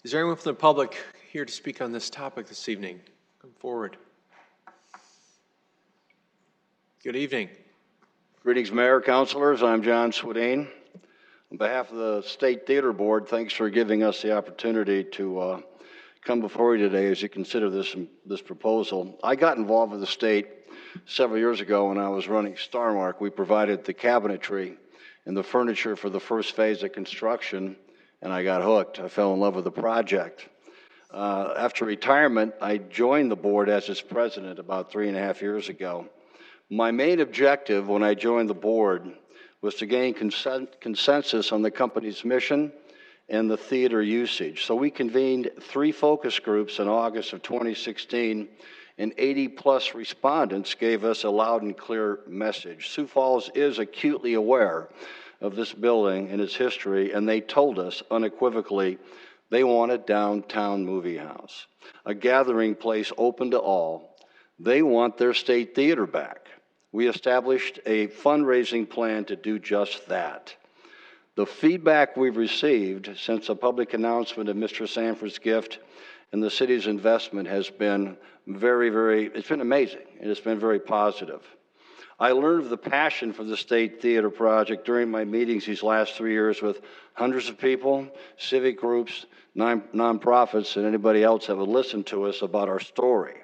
Is there anyone from the public here to speak on this topic this evening? Come forward. Good evening. Greetings, Mayor, Councilors. I'm John Swedane. On behalf of the State Theater Board, thanks for giving us the opportunity to come before you today as you consider this proposal. I got involved with the state several years ago when I was running Starmark. We provided the cabinetry and the furniture for the first phase of construction, and I got hooked. I fell in love with the project. After retirement, I joined the board as its president about 3.5 years ago. My main objective when I joined the board was to gain consensus on the company's mission and the theater usage. So we convened 3 focus groups in August of 2016, and 80+ respondents gave us a loud and clear message. Sioux Falls is acutely aware of this building and its history, and they told us unequivocally they want a downtown movie house, a gathering place open to all. They want their state theater back. We established a fundraising plan to do just that. The feedback we've received since the public announcement of Mr. Sanford's gift and the city's investment has been it's been amazing, and it's been very positive. I learned of the passion for the State Theater project during my meetings these last 3 years with hundreds of people, civic groups, nonprofits, and anybody else that would listen to us about our story.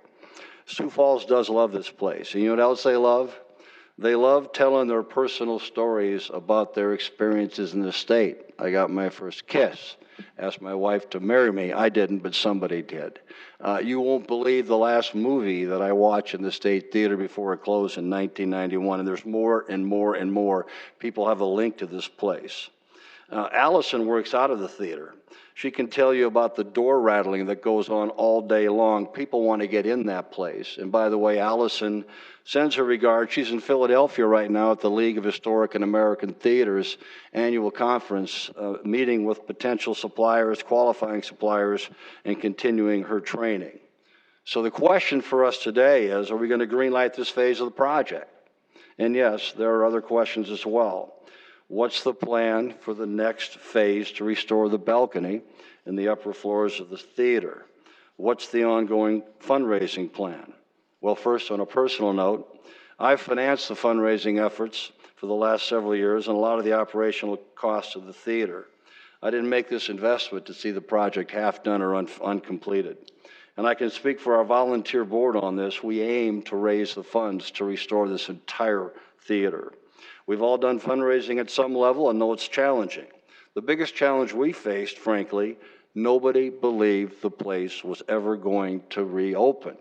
Sioux Falls does love this place. And you know what else they love? They love telling their personal stories about their experiences in the state. I got my first kiss. Asked my wife to marry me. I didn't, but somebody did. You won't believe the last movie that I watched in the State Theater before it closed in 1991. And there's more and more and more. People have a link to this place. Allison works out of the theater. She can tell you about the door rattling that goes on all day long. People want to get in that place. And by the way, Allison sends her regards. She's in Philadelphia right now at the League of Historic and American Theaters annual conference, meeting with potential suppliers, qualifying suppliers, and continuing her training. So the question for us today is, are we going to greenlight this phase of the project? And yes, there are other questions as well. What's the plan for the next phase to restore the balcony and the upper floors of the theater? What's the ongoing fundraising plan? Well, first, on a personal note, I've financed the fundraising efforts for the last several years and a lot of the operational costs of the theater. I didn't make this investment to see the project half done or uncompleted. And I can speak for our volunteer board on this. We aim to raise the funds to restore this entire theater. We've all done fundraising at some level and know it's challenging. The biggest challenge we faced, frankly, nobody believed the place was ever going to reopen.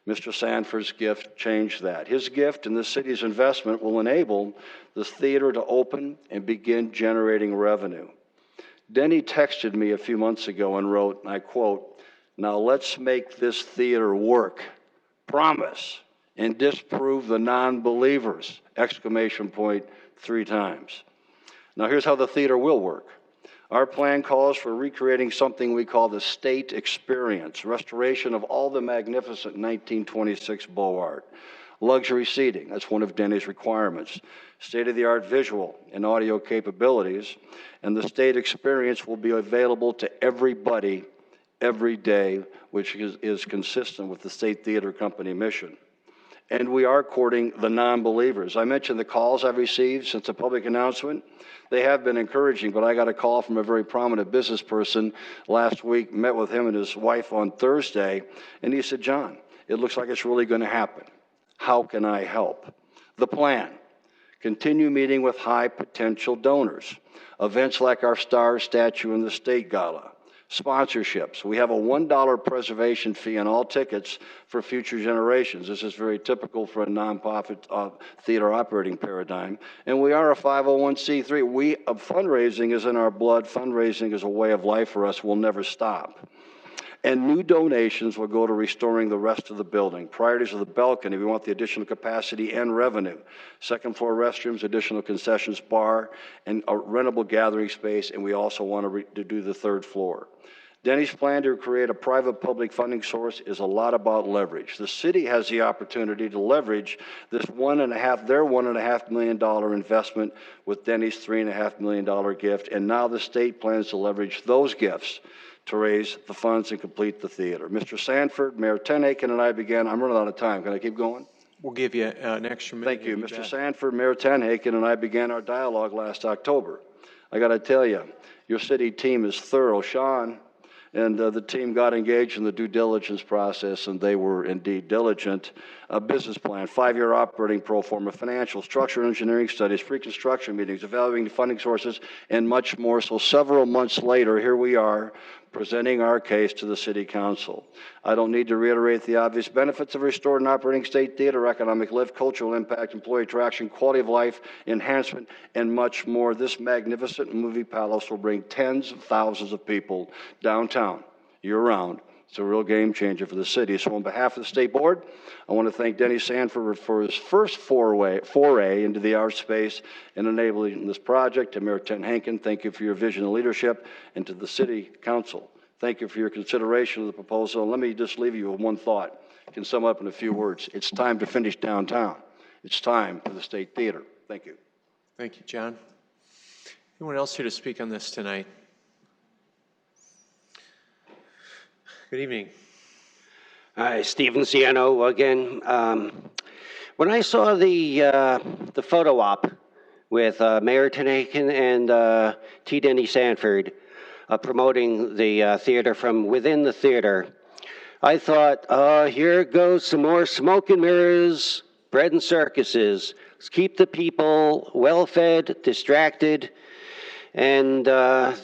Mr. Sanford's gift changed that. His gift and the city's investment will enable this theater to open and begin generating revenue. Denny texted me a few months ago and wrote, and I quote, "Now let's make this theater work. Promise. And disprove the non-believers, ! 3 times. Now here's how the theater will work. Our plan calls for recreating something we call the state experience, restoration of all the magnificent 1926 Beaux Art. Luxury seating, that's one of Denny's requirements. State-of-the-art visual and audio capabilities, and the state experience will be available to everybody every day, which is consistent with the State Theater Company mission. And we are courting the non-believers. I mentioned the calls I've received since the public announcement. They have been encouraging, but I got a call from a very prominent business person last week, met with him and his wife on Thursday, and he said, "John, it looks like it's really going to happen. How can I help?" The plan Continue meeting with high potential donors. Events like our Stars statue and the State Gala. Sponsorships. We have a $1 preservation fee on all tickets for future generations. This is very typical for a nonprofit theater operating paradigm. And we are a 501c3. Fundraising is in our blood. Fundraising is a way of life for us. We'll never stop. And new donations will go to restoring the rest of the building. Priorities of the balcony, we want the additional capacity and revenue. Second floor restrooms, additional concessions bar, and a rentable gathering space, and we also want to do the third floor. Denny's plan to create a private-public funding source is a lot about leverage. The city has the opportunity to leverage this their $1.5 million investment with Denny's $3.5 million gift, and now the state plans to leverage those gifts to raise the funds and complete the theater. Mr. Sanford, Mayor Tenhaken, and I began, I'm running out of time. Can I keep going? We'll give you an extra minute. Thank you. Mr. Sanford, Mayor Tenhaken, and I began our dialogue last October. I got to tell you, your city team is thorough. Sean and the team got engaged in the due diligence process, and they were indeed diligent. A business plan, 5-year operating pro forma, financial, structural engineering studies, pre-construction meetings, evaluating funding sources, and much more. So several months later, here we are, presenting our case to the City Council. I don't need to reiterate the obvious benefits of restored and operating state theater: economic lift, cultural impact, employee attraction, quality of life enhancement, and much more. This magnificent movie palace will bring tens of thousands of people downtown year-round. It's a real game changer for the city. So on behalf of the State Board, I want to thank Denny Sanford for his first foray into the art space and enabling this project. To Mayor Tenhaken, thank you for your vision and leadership. And to the City Council, thank you for your consideration of the proposal. And let me just leave you with one thought. I can sum up in a few words. It's time to finish downtown. It's time for the State Theater. Thank you. Thank you, John. Anyone else here to speak on this tonight? Good evening. Hi, Stephen Ciano again. When I saw the photo op with Mayor Tenhaken and T. Denny Sanford promoting the theater from within the theater, I thought, here goes some more smoke and mirrors, bread and circuses. Let's keep the people well-fed, distracted, and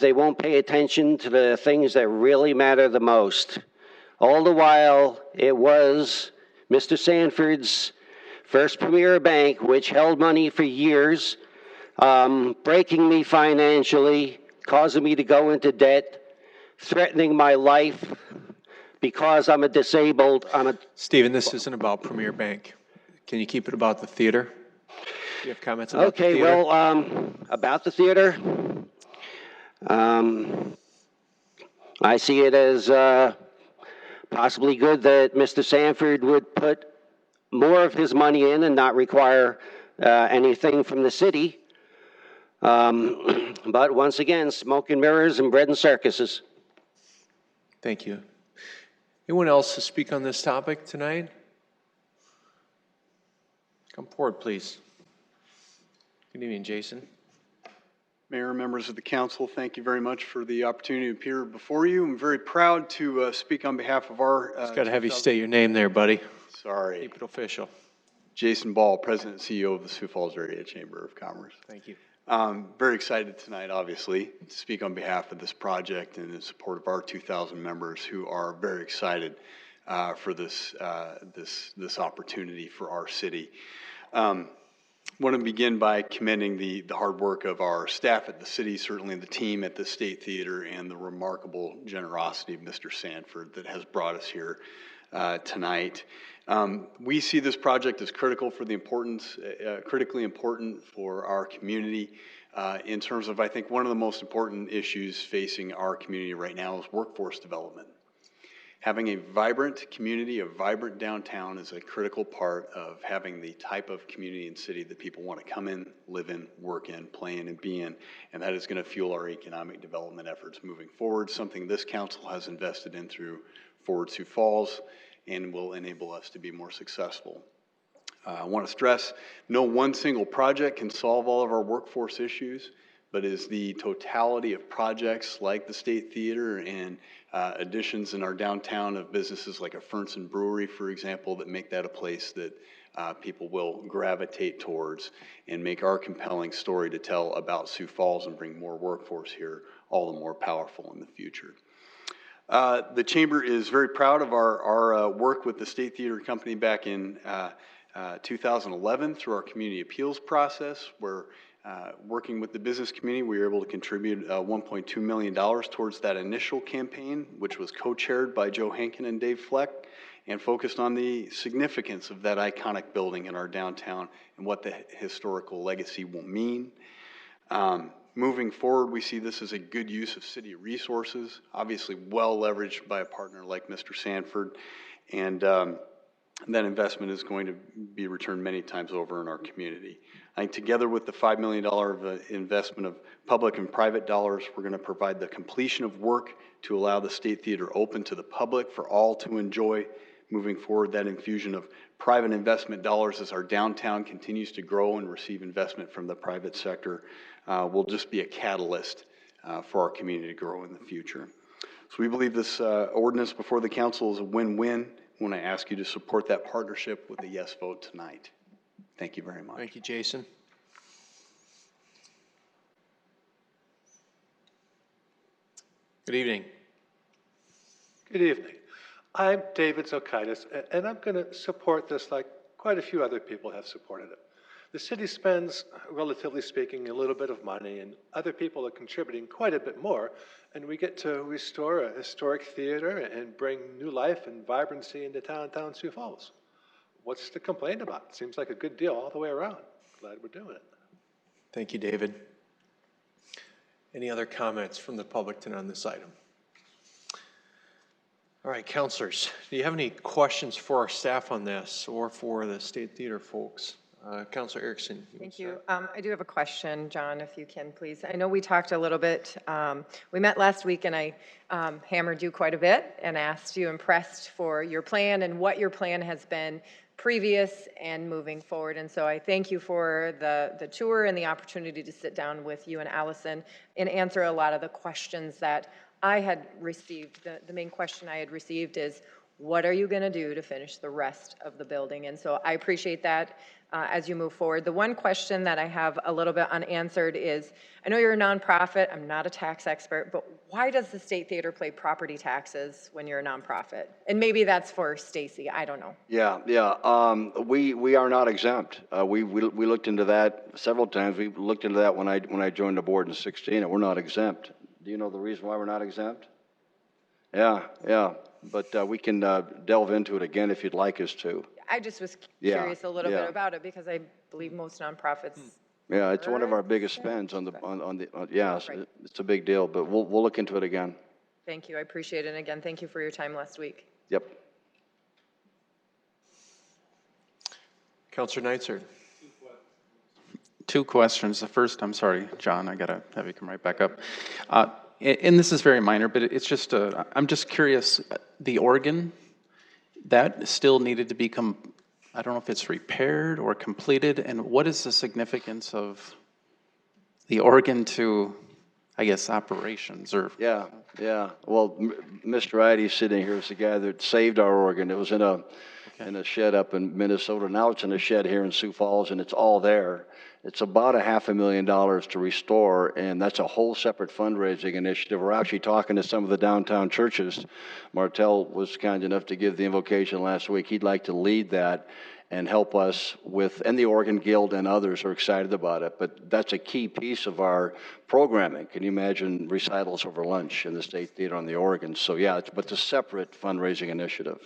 they won't pay attention to the things that really matter the most. All the while, it was Mr. Sanford's First Premier Bank, which held money for years, breaking me financially, causing me to go into debt, threatening my life because I'm Stephen, this isn't about Premier Bank. Can you keep it about the theater? Do you have comments about the theater? Okay, well, about the theater, I see it as possibly good that Mr. Sanford would put more of his money in and not require anything from the city. But once again, smoke and mirrors and bread and circuses. Thank you. Anyone else to speak on this topic tonight? Come forward, please. Good evening, Jason. Mayor, members of the council, thank you very much for the opportunity to appear before you. I'm very proud to speak on behalf of our... It's got to have you state your name there, buddy. Sorry. Keep it official. Jason Ball, President and CEO of the Sioux Falls Area Chamber of Commerce. Thank you. Very excited tonight, obviously, to speak on behalf of this project and in support of our 2,000 members who are very excited for this opportunity for our city. I want to begin by commending the hard work of our staff at the city, certainly the team at the State Theater, and the remarkable generosity of Mr. Sanford that has brought us here tonight. We see this project as critically important for our community in terms of, I think, one of the most important issues facing our community right now is workforce development. Having a vibrant community, a vibrant downtown is a critical part of having the type of community and city that people want to come in, live in, work in, play in, and be in. And that is going to fuel our economic development efforts moving forward, something this council has invested in through Forward Sioux Falls and will enable us to be more successful. I want to stress, no one single project can solve all of our workforce issues, but is the totality of projects like the State Theater and additions in our downtown of businesses like a Fernson Brewery, for example, that make that a place that people will gravitate towards and make our compelling story to tell about Sioux Falls and bring more workforce here all the more powerful in the future. The Chamber is very proud of our work with the State Theater Company back in 2011 through our community appeals process, where working with the business community, we were able to contribute $1.2 million towards that initial campaign, which was co-chaired by Joe Hankin and Dave Fleck, and focused on the significance of that iconic building in our downtown and what the historical legacy will mean. Moving forward, we see this as a good use of city resources, obviously well leveraged by a partner like Mr. Sanford, and that investment is going to be returned many times over in our community. I think together with the $5 million of investment of public and private dollars, we're going to provide the completion of work to allow the State Theater open to the public for all to enjoy. Moving forward, that infusion of private investment dollars as our downtown continues to grow and receive investment from the private sector will just be a catalyst for our community to grow in the future. So we believe this ordinance before the council is a win-win. I want to ask you to support that partnership with a yes vote tonight. Thank you very much. Thank you, Jason. Good evening. Good evening. I'm David Zokaitis, and I'm going to support this like quite a few other people have supported it. The city spends, relatively speaking, a little bit of money, and other people are contributing quite a bit more, and we get to restore a historic theater and bring new life and vibrancy into downtown Sioux Falls. What's to complain about? Seems like a good deal all the way around. Glad we're doing it. Thank you, David. Any other comments from the public tonight on this item? All right, counselors, do you have any questions for our staff on this or for the State Theater folks? Councilor Erickson. Thank you. I do have a question, John, if you can, please. I know we talked a little bit. We met last week, and I hammered you quite a bit and asked you, impressed for your plan and what your plan has been previous and moving forward. And so I thank you for the tour and the opportunity to sit down with you and Allison and answer a lot of the questions that I had received. The main question I had received is, what are you going to do to finish the rest of the building? And so I appreciate that as you move forward. The one question that I have a little bit unanswered is, I know you're a nonprofit, I'm not a tax expert, but why does the State Theater pay property taxes when you're a nonprofit? And maybe that's for Stacy, I don't know. Yeah. We are not exempt. We looked into that several times. We looked into that when I joined the board in 2016, and we're not exempt. Do you know the reason why we're not exempt? Yeah. But we can delve into it again if you'd like us to. I just was curious a little bit about it because I believe most nonprofits. Yeah, it's one of our biggest spends on it's a big deal, but we'll look into it again. Thank you, I appreciate it. And again, thank you for your time last week. Yep. Councilor Neitzer. Two questions. The first, I'm sorry, John, I gotta have you come right back up. And this is very minor, but it's just, I'm just curious, the organ, that still needed to become, I don't know if it's repaired or completed, and what is the significance of the organ to, I guess, operations or? Yeah. Well, Mr. Wright, sitting here is the guy that saved our organ. It was in a shed up in Minnesota. Now it's in a shed here in Sioux Falls, and it's all there. It's about $500,000 to restore, and that's a whole separate fundraising initiative. We're actually talking to some of the downtown churches. Martell was kind enough to give the invocation last week. He'd like to lead that and help us with, and the Organ Guild and others are excited about it, but that's a key piece of our programming. Can you imagine recitals over lunch in the State Theater on the organ? So yeah, but it's a separate fundraising initiative.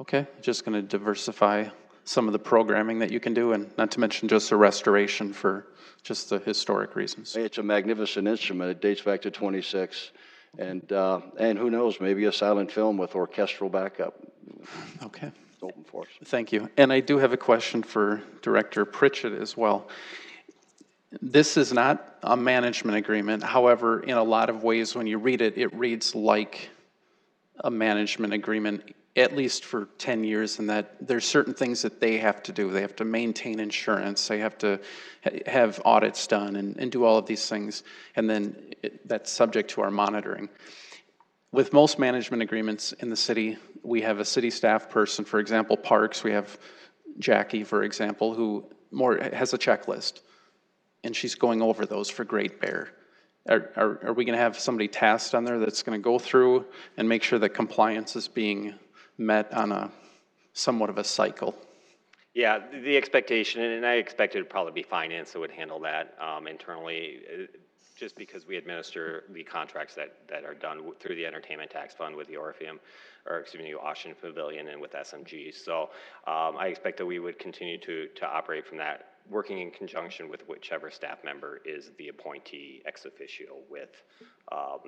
Okay, just going to diversify some of the programming that you can do, and not to mention just a restoration for just the historic reasons. It's a magnificent instrument. It dates back to 26, and who knows, maybe a silent film with orchestral backup. Okay. It's open for us. Thank you. And I do have a question for Director Pritchett as well. This is not a management agreement. However, in a lot of ways, when you read it, it reads like a management agreement, at least for 10 years, and that there's certain things that they have to do. They have to maintain insurance, they have to have audits done and do all of these things, and then that's subject to our monitoring. With most management agreements in the city, we have a city staff person. For example, parks, we have Jackie, for example, who more has a checklist, and she's going over those for Great Bear. Are we going to have somebody tasked on there that's going to go through and make sure that compliance is being met on a somewhat of a cycle? Yeah, the expectation, and I expect it would probably be finance that would handle that internally, just because we administer the contracts that are done through the Entertainment Tax Fund with the Orpheum, or excuse me, Washington Pavilion and with SMG. So I expect that we would continue to operate from that, working in conjunction with whichever staff member is the appointee ex officio with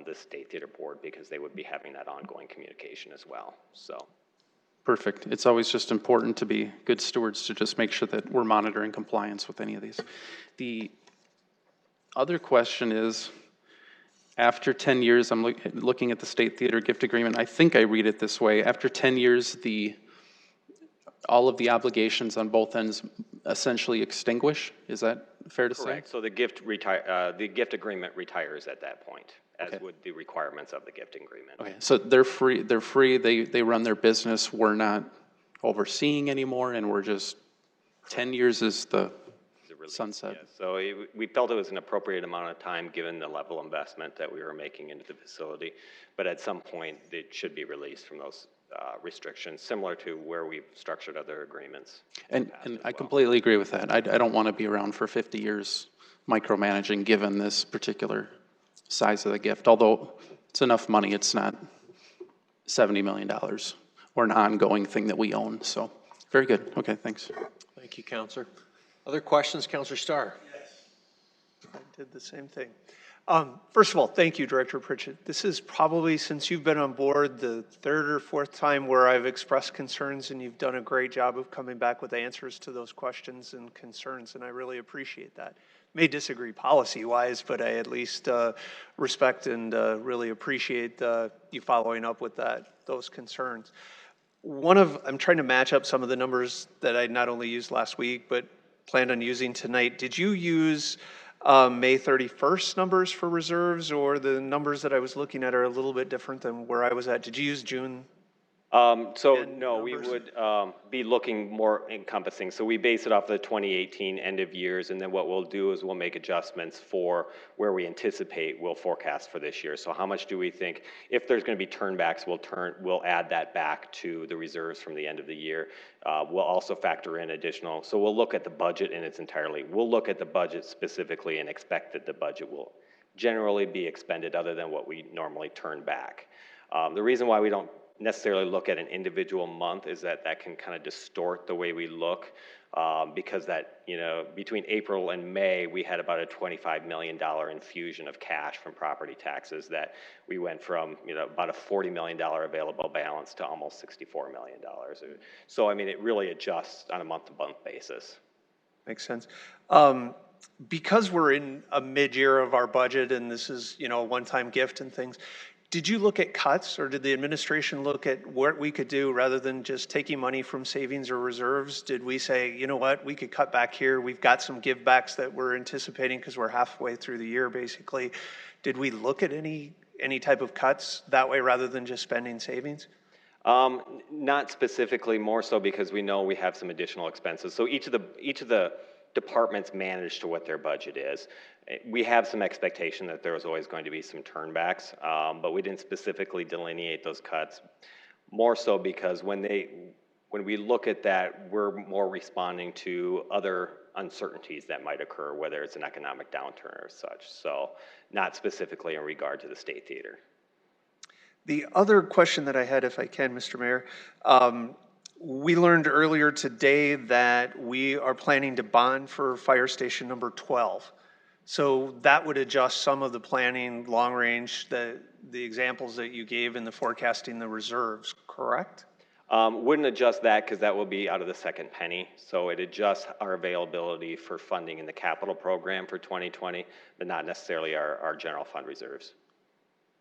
the State Theater Board, because they would be having that ongoing communication as well, so. Perfect. It's always just important to be good stewards to just make sure that we're monitoring compliance with any of these. The other question is, after 10 years, I'm looking at the State Theater gift agreement. I think I read it this way. After 10 years, all of the obligations on both ends essentially extinguish. Is that fair to say? Correct. So the gift agreement retires at that point, as would the requirements of the gift agreement. Okay, so they're free. They're free. They run their business. We're not overseeing anymore, and we're just 10 years is the sunset. Yeah, so we felt it was an appropriate amount of time given the level of investment that we were making into the facility, but at some point it should be released from those restrictions, similar to where we've structured other agreements. And I completely agree with that. I don't want to be around for 50 years micromanaging given this particular size of the gift, although it's enough money. It's not $70 million or an ongoing thing that we own. So very good. Okay, thanks. Thank you, Counselor. Other questions, Counselor Starr? I did the same thing. First of all, thank you, Director Pritchett. This is probably, since you've been on board, the third or fourth time where I've expressed concerns, and you've done a great job of coming back with answers to those questions and concerns, and I really appreciate that. May disagree policy-wise, but I at least respect and really appreciate you following up with those concerns. I'm trying to match up some of the numbers that I not only used last week, but planned on using tonight. Did you use May 31st numbers for reserves, or the numbers that I was looking at are a little bit different than where I was at? Did you use June? So no, we would be looking more encompassing. So we base it off the 2018 end of years, and then what we'll do is we'll make adjustments for where we anticipate we'll forecast for this year. So how much do we think, if there's going to be turnbacks, we'll add that back to the reserves from the end of the year. We'll also factor in additional, so we'll look at the budget in its entirety. We'll look at the budget specifically and expect that the budget will generally be expended other than what we normally turn back. The reason why we don't necessarily look at an individual month is that can kind of distort the way we look, because that, between April and May, we had about a $25 million infusion of cash from property taxes that we went from, about a $40 million available balance to almost $64 million. So, I mean, it really adjusts on a month-to-month basis. Makes sense. Because we're in a mid-year of our budget and this is, a one-time gift and things, did you look at cuts, or did the administration look at what we could do rather than just taking money from savings or reserves? Did we say, you know what, we could cut back here. We've got some give backs that we're anticipating because we're halfway through the year, basically. Did we look at any type of cuts that way rather than just spending savings? Not specifically, more so because we know we have some additional expenses. So each of the departments manage to what their budget is. We have some expectation that there was always going to be some turnbacks, but we didn't specifically delineate those cuts, more so because when we look at that, we're more responding to other uncertainties that might occur, whether it's an economic downturn or such. So not specifically in regard to the State Theater. The other question that I had, if I can, Mr. Mayor, we learned earlier today that we are planning to bond for fire station number 12. So that would adjust some of the planning, long range, the examples that you gave in the forecasting the reserves, correct? Wouldn't adjust that because that will be out of the second penny. So it adjusts our availability for funding in the capital program for 2020, but not necessarily our general fund reserves.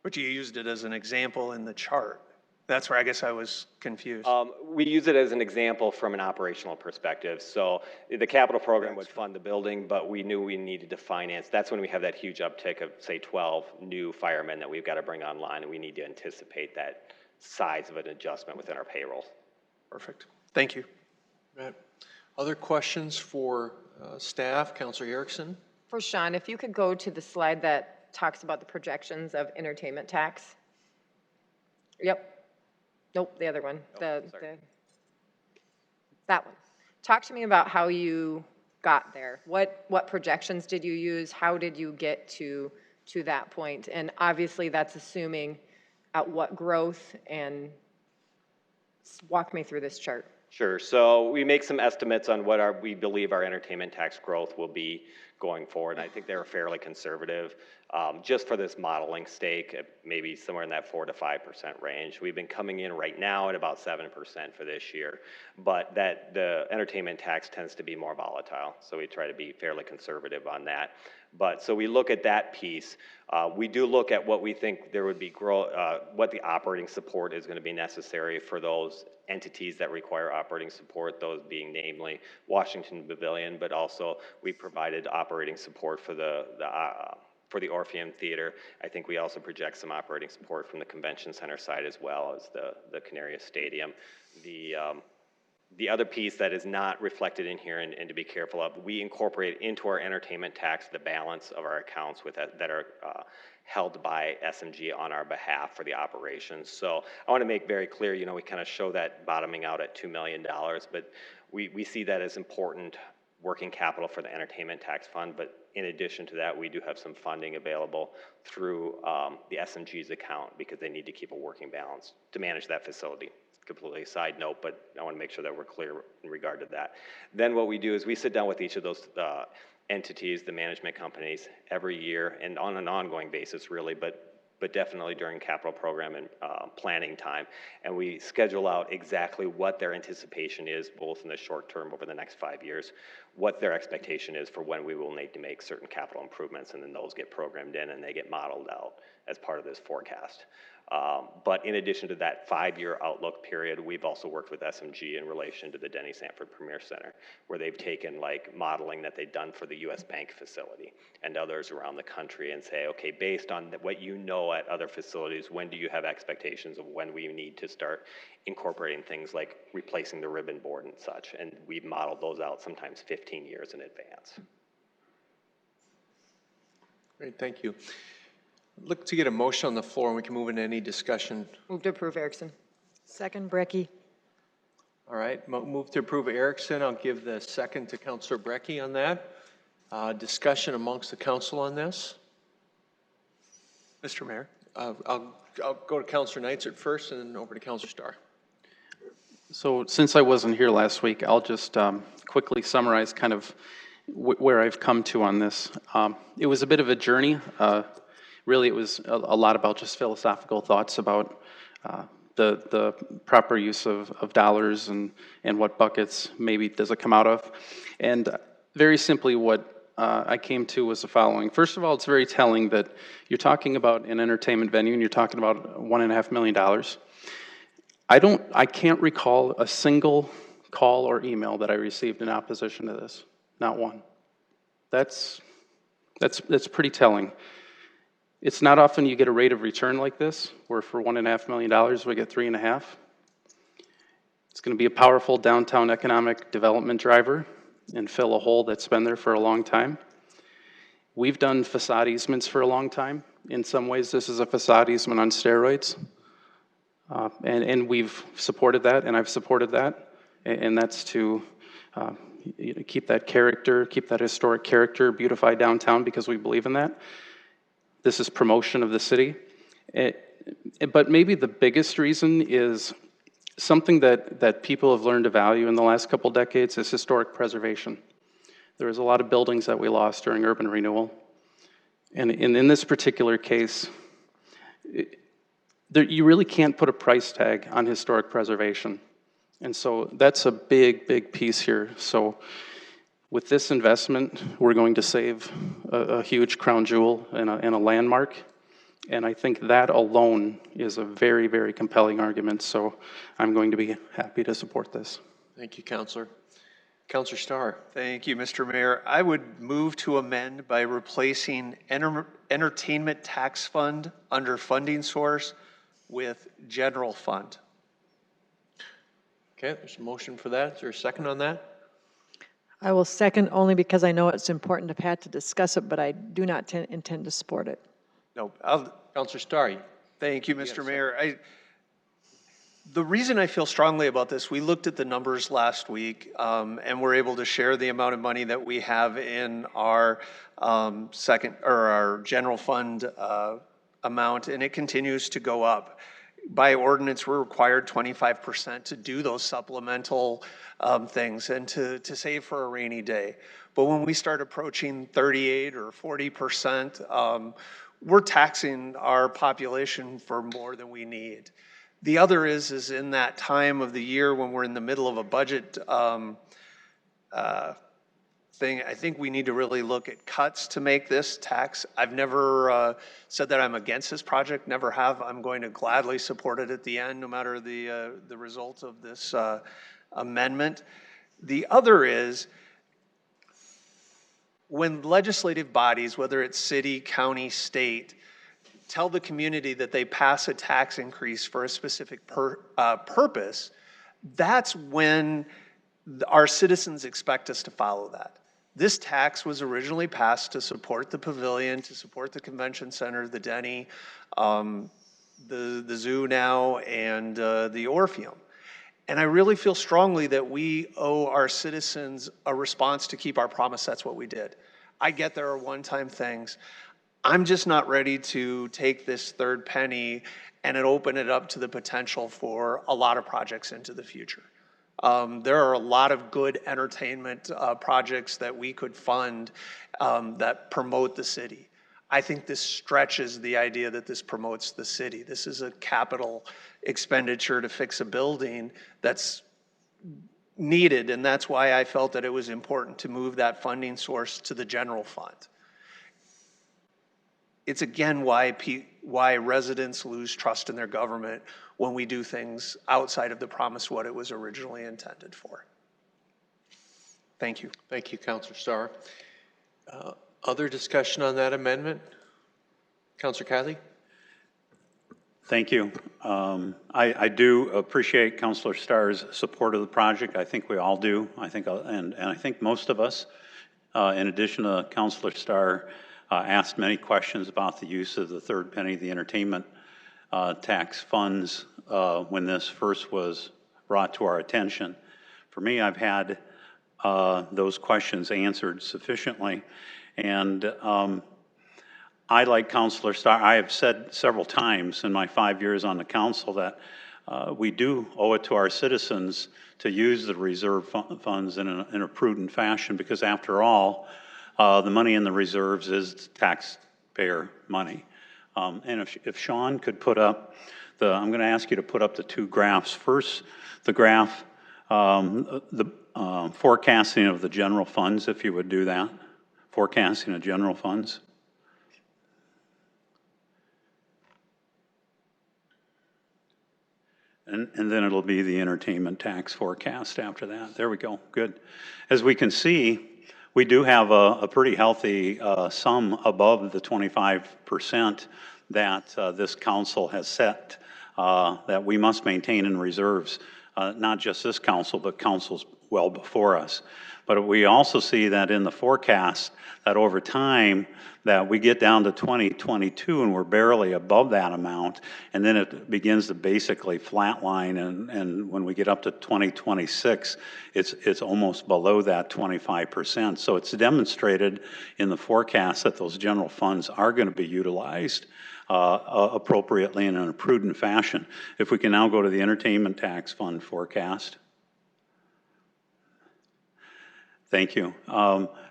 But you used it as an example in the chart. That's where I guess I was confused. We use it as an example from an operational perspective. So the capital program would fund the building, but we knew we needed to finance. That's when we have that huge uptick of, say, 12 new firemen that we've got to bring online, and we need to anticipate that size of an adjustment within our payroll. Perfect. Thank you. Right. Other questions for staff? Councilor Erickson? For Sean, if you could go to the slide that talks about the projections of entertainment tax. Yep. Nope, the other one. That one. Talk to me about how you got there. What projections did you use? How did you get to that point? And obviously that's assuming at what growth, and walk me through this chart. Sure. So we make some estimates on what we believe our entertainment tax growth will be going forward. And I think they were fairly conservative, just for this modeling stake, maybe somewhere in that 4 to 5% range. We've been coming in right now at about 7% for this year, but the entertainment tax tends to be more volatile. So we try to be fairly conservative on that. But so we look at that piece. We do look at what we think there would be what the operating support is going to be necessary for those entities that require operating support, those being namely Washington Pavilion, but also we provided operating support for the Orpheum Theater. I think we also project some operating support from the Convention Center side as well as the Canaria Stadium. The other piece that is not reflected in here, and to be careful of, we incorporate into our entertainment tax the balance of our accounts that are held by SMG on our behalf for the operations. So I want to make very clear, we kind of show that bottoming out at $2 million, but we see that as important working capital for the entertainment tax fund. But in addition to that, we do have some funding available through the SMG's account because they need to keep a working balance to manage that facility. Completely a side note, but I want to make sure that we're clear in regard to that. Then what we do is we sit down with each of those entities, the management companies, every year and on an ongoing basis really, but definitely during capital program and planning time. And we schedule out exactly what their anticipation is, both in the short term over the next 5 years, what their expectation is for when we will need to make certain capital improvements, and then those get programmed in and they get modeled out as part of this forecast. But in addition to that 5-year outlook period, we've also worked with SMG in relation to the Denny Sanford Premier Center, where they've taken modeling that they've done for the US Bank facility and others around the country and say, okay, based on what you know at other facilities, when do you have expectations of when we need to start incorporating things like replacing the ribbon board and such? And we've modeled those out sometimes 15 years in advance. Great, thank you. Look to get a motion on the floor, and we can move into any discussion. Move to approve, Erickson. Second, Brecky. All right, move to approve Erickson. I'll give the second to Councilor Brecky on that. Discussion amongst the council on this. Mr. Mayor? I'll go to Councilor Neitzert first and then over to Councilor Starr. So since I wasn't here last week, I'll just quickly summarize kind of where I've come to on this. It was a bit of a journey. Really, it was a lot about just philosophical thoughts about the proper use of dollars and what buckets maybe does it come out of. And very simply what I came to was the following. First of all, it's very telling that you're talking about an entertainment venue and you're talking about $1.5 million. I can't recall a single call or email that I received in opposition to this. Not one. That's pretty telling. It's not often you get a rate of return like this, where for $1.5 million, we get 3.5. It's going to be a powerful downtown economic development driver and fill a hole that's been there for a long time. We've done facade easements for a long time. In some ways, this is a facade easement on steroids. And we've supported that, and I've supported that. And that's to keep that character, keep that historic character, beautify downtown because we believe in that. This is promotion of the city. But maybe the biggest reason is something that people have learned to value in the last couple decades is historic preservation. There was a lot of buildings that we lost during urban renewal. And in this particular case, you really can't put a price tag on historic preservation. And so that's a big, big piece here. So with this investment, we're going to save a huge crown jewel and a landmark. And I think that alone is a very, very compelling argument. So I'm going to be happy to support this. Thank you, Councilor. Councilor Starr. Thank you, Mr. Mayor. I would move to amend by replacing entertainment tax fund under funding source with general fund. Okay, there's a motion for that. Is there a second on that? I will second only because I know it's important to Pat to discuss it, but I do not intend to support it. No, Counselor Starry. thank you, Mr. Mayor. The reason I feel strongly about this, we looked at the numbers last week, and we're able to share the amount of money that we have in our our general fund amount, and it continues to go up. By ordinance, we're required 25% to do those supplemental things and to save for a rainy day. But when we start approaching 38 or 40%, we're taxing our population for more than we need. The other is in that time of the year when we're in the middle of a budget thing, I think we need to really look at cuts to make this tax. I've never said that I'm against this project, never have. I'm going to gladly support it at the end, no matter the result of this amendment. The other is, when legislative bodies, whether it's city, county, state, tell the community that they pass a tax increase for a specific purpose, that's when our citizens expect us to follow that. This tax was originally passed to support the pavilion, to support the convention center, the Denny, the zoo now, and the Orpheum. And I really feel strongly that we owe our citizens a response to keep our promise. That's what we did. I get there are one-time things. I'm just not ready to take this third penny and open it up to the potential for a lot of projects into the future. There are a lot of good entertainment projects that we could fund that promote the city. I think this stretches the idea that this promotes the city. This is a capital expenditure to fix a building that's needed, and that's why I felt that it was important to move that funding source to the general fund. It's again why residents lose trust in their government when we do things outside of the promise what it was originally intended for. Thank you. Thank you, Councilor Starr. Other discussion on that amendment? Councilor Kiley? Thank you. I do appreciate Councilor Starr's support of the project. I think we all do. I think, and I think most of us, in addition to Councilor Starr, asked many questions about the use of the third penny, the entertainment tax funds, when this first was brought to our attention. For me, I've had those questions answered sufficiently, and I, like Councilor Starr, I have said several times in my 5 years on the council that we do owe it to our citizens to use the reserve funds in a prudent fashion, because after all, the money in the reserves is taxpayer money. And if Sean could put up I'm going to ask you to put up the two graphs. First, the graph, the forecasting of the general funds, if you would do that. Forecasting of general funds. And then it'll be the entertainment tax forecast after that. There we go, good. As we can see, we do have a pretty healthy sum above the 25% that this council has set that we must maintain in reserves. Not just this council, but councils well before us. But we also see that in the forecast that over time that we get down to 2022 and we're barely above that amount, and then it begins to basically flatline, and when we get up to 2026, it's almost below that 25%. So it's demonstrated in the forecast that those general funds are going to be utilized appropriately and in a prudent fashion. If we can now go to the entertainment tax fund forecast. Thank you.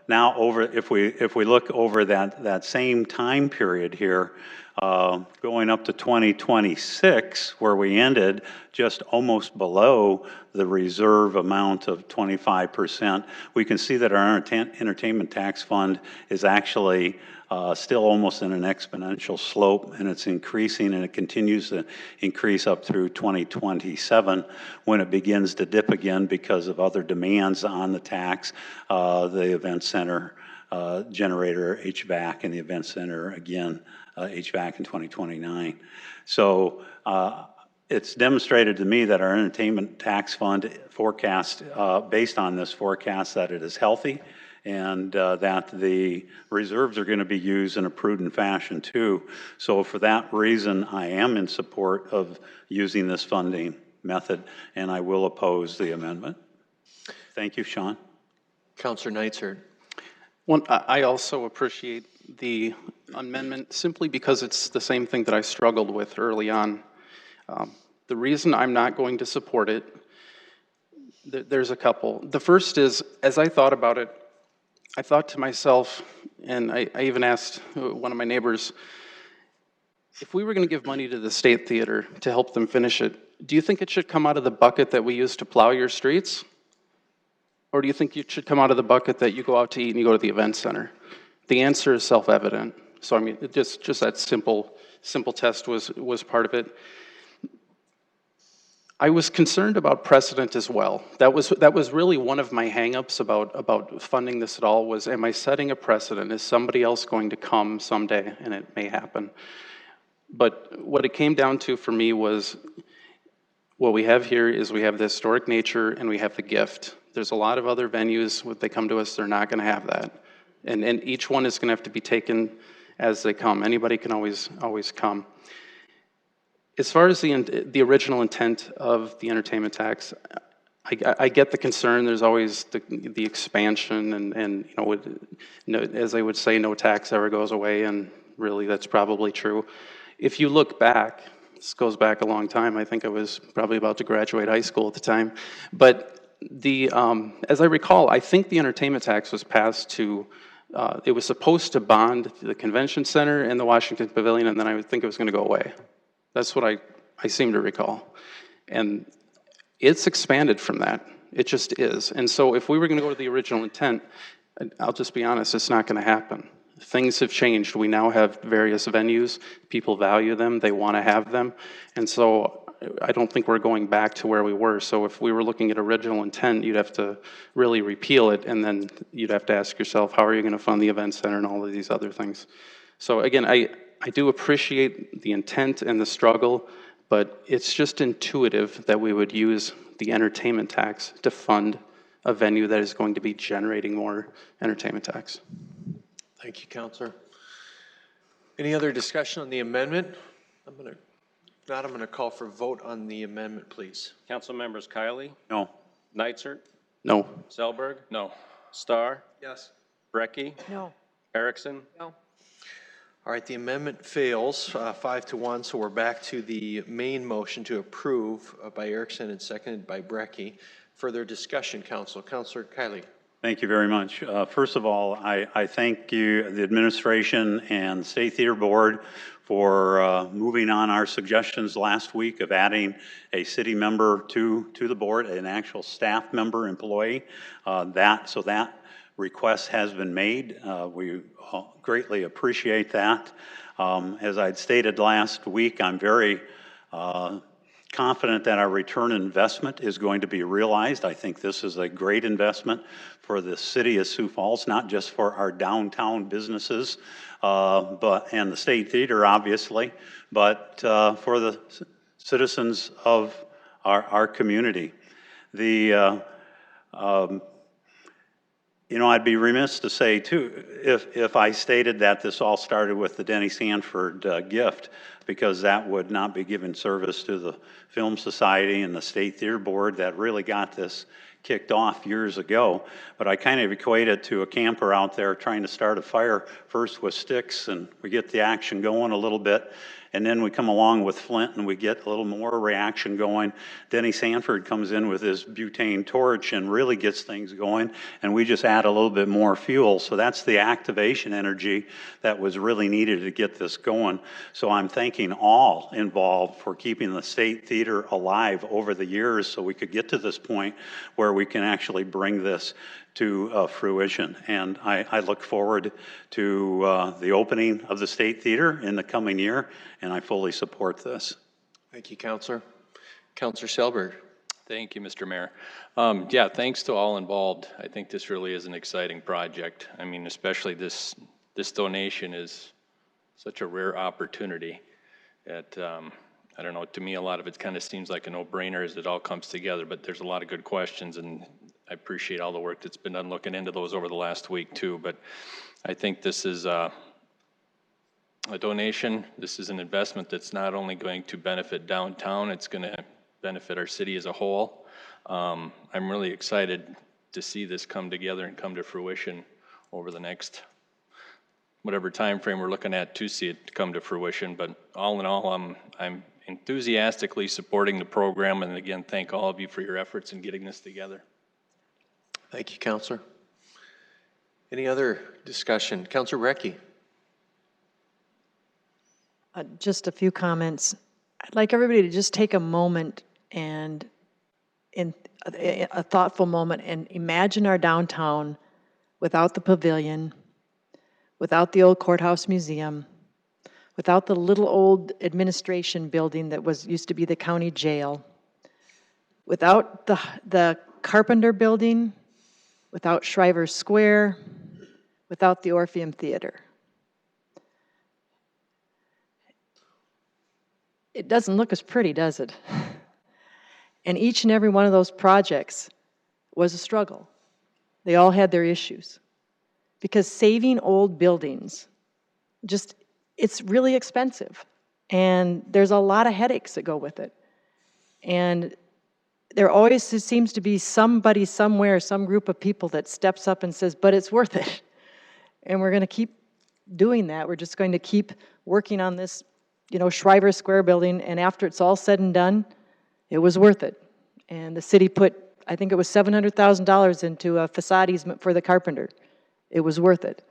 Now, if we look over that same time period here, going up to 2026, where we ended just almost below the reserve amount of 25%, we can see that our entertainment tax fund is actually still almost in an exponential slope, and it's increasing, and it continues to increase up through 2027 when it begins to dip again because of other demands on the tax, the event center generator HVAC, and the event center again HVAC in 2029. So it's demonstrated to me that our entertainment tax fund forecast, based on this forecast, that it is healthy and that the reserves are going to be used in a prudent fashion too. So for that reason, I am in support of using this funding method, and I will oppose the amendment. Thank you, Sean. Councilor Neitzer. I also appreciate the amendment simply because it's the same thing that I struggled with early on. The reason I'm not going to support it, there's a couple. The first is, as I thought about it, I thought to myself, and I even asked one of my neighbors, if we were going to give money to the State Theater to help them finish it, do you think it should come out of the bucket that we use to plow your streets? Or do you think it should come out of the bucket that you go out to eat and you go to the event center? The answer is self-evident. So I mean, just that simple test was part of it. I was concerned about precedent as well. That was really one of my hangups about funding this at all was, am I setting a precedent? Is somebody else going to come someday? And it may happen. But what it came down to for me was, what we have here is we have the historic nature and we have the gift. There's a lot of other venues, when they come to us, they're not going to have that. And each one is going to have to be taken as they come. Anybody can always come. As far as the original intent of the entertainment tax, I get the concern. There's always the expansion, and as they would say, no tax ever goes away, and really that's probably true. If you look back, this goes back a long time. I think I was probably about to graduate high school at the time, but as I recall, I think the entertainment tax was passed to. It was supposed to bond the convention center and the Washington Pavilion, and then I would think it was going to go away. That's what I seem to recall. And it's expanded from that. It just is. And so if we were going to go to the original intent, I'll just be honest, it's not going to happen. Things have changed. We now have various venues. People value them. They want to have them. And so I don't think we're going back to where we were. So if we were looking at original intent, you'd have to really repeal it, and then you'd have to ask yourself, how are you going to fund the event center and all of these other things? So again, I do appreciate the intent and the struggle, but it's just intuitive that we would use the entertainment tax to fund a venue that is going to be generating more entertainment tax. Thank you, Councilor. Any other discussion on the amendment? If not, I'm going to call for a vote on the amendment, please. Council members Kiley? No. Neitzer? No. Selberg? No. Starr? Yes. Brecky? No. Erickson? No. All right, the amendment fails 5-1, so we're back to the main motion to approve by Erickson and seconded by Brecky. Further discussion, Council. Councilor Kiley. Thank you very much. First of all, I thank you, the administration and State Theater Board, for moving on our suggestions last week of adding a city member to the board, an actual staff member employee. So that request has been made. We greatly appreciate that. As I'd stated last week, I'm very confident that our return on investment is going to be realized. I think this is a great investment for the city of Sioux Falls, not just for our downtown businesses, and the State Theater, obviously, but for the citizens of our community. I'd be remiss to say, too, if I stated that this all started with the Denny Sanford gift, because that would not be giving service to the Film Society and the State Theater Board that really got this kicked off years ago. But I kind of equate it to a camper out there trying to start a fire, first with sticks, and we get the action going a little bit. And then we come along with Flint and we get a little more reaction going. Denny Sanford comes in with his butane torch and really gets things going. And we just add a little bit more fuel. So that's the activation energy that was really needed to get this going. So I'm thanking all involved for keeping the State Theater alive over the years so we could get to this point where we can actually bring this to fruition. And I look forward to the opening of the State Theater in the coming year, and I fully support this. Thank you, Councilor. Councilor Selberg. Thank you, Mr. Mayor. Yeah, thanks to all involved. I think this really is an exciting project. I mean, especially this donation is such a rare opportunity. I don't know, to me, a lot of it kind of seems like a no-brainer as it all comes together, but there's a lot of good questions, and I appreciate all the work that's been done looking into those over the last week too. But I think this is a donation. This is an investment that's not only going to benefit downtown, it's going to benefit our city as a whole. I'm really excited to see this come together and come to fruition over the next whatever time frame we're looking at to see it come to fruition. But all in all, I'm enthusiastically supporting the program, and again, thank all of you for your efforts in getting this together. Thank you, Counselor. Any other discussion? Counselor Brecky. Just a few comments. I'd like everybody to just take a moment and in a thoughtful moment and imagine our downtown without the pavilion, without the old courthouse museum, without the little old administration building that used to be the county jail, without the Carpenter building, without Shriver Square, without the Orpheum Theater. It doesn't look as pretty, does it? And each and every one of those projects was a struggle. They all had their issues. Because saving old buildings, it's really expensive. And there's a lot of headaches that go with it. And there always seems to be somebody somewhere, some group of people that steps up and says, but it's worth it. And we're going to keep doing that. We're just going to keep working on this, Shriver Square building. And after it's all said and done, it was worth it. And the city put, I think it was $700,000 into a facade easement for the Carpenter. It was worth it.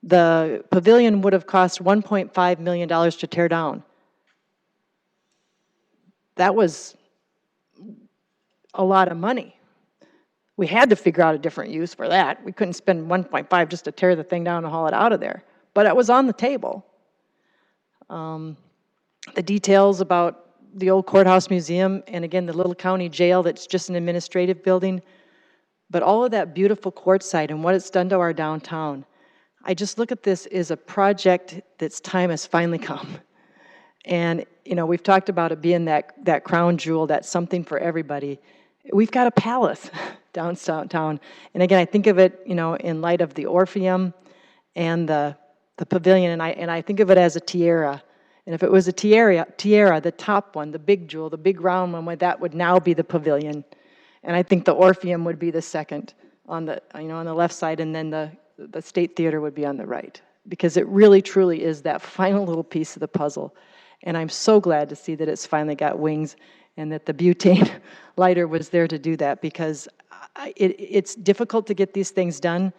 The pavilion would have cost $1.5 million to tear down. That was a lot of money. We had to figure out a different use for that. We couldn't spend 1.5 just to tear the thing down and haul it out of there. But it was on the table. The details about the old courthouse museum, and again, the little county jail that's just an administrative building, but all of that beautiful quartzsite and what it's done to our downtown. I just look at this as a project that's time has finally come. And, we've talked about it being that crown jewel, that's something for everybody. We've got a palace downtown. And again, I think of it, in light of the Orpheum and the pavilion, and I think of it as a tiara. And if it was a tiara, the top one, the big jewel, the big round one, that would now be the pavilion. And I think the Orpheum would be the second on the, on the left side, and then the State Theater would be on the right. Because it really, truly is that final little piece of the puzzle. And I'm so glad to see that it's finally got wings and that the butane lighter was there to do that, because it's difficult to get these things done,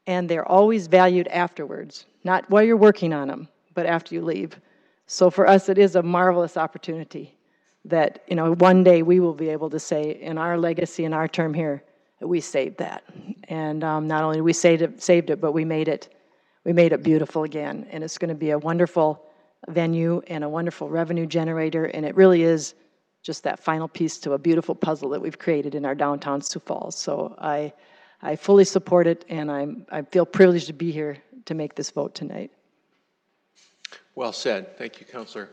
and they're always valued afterwards. Not while you're working on them, but after you leave. So for us, it is a marvelous opportunity that, one day we will be able to say in our legacy, in our term here, that we saved that. And not only we saved it, but we made it beautiful again. And it's going to be a wonderful venue and a wonderful revenue generator. And it really is just that final piece to a beautiful puzzle that we've created in our downtown Sioux Falls. So I fully support it, and I feel privileged to be here to make this vote tonight. Well said. Thank you, Counselor.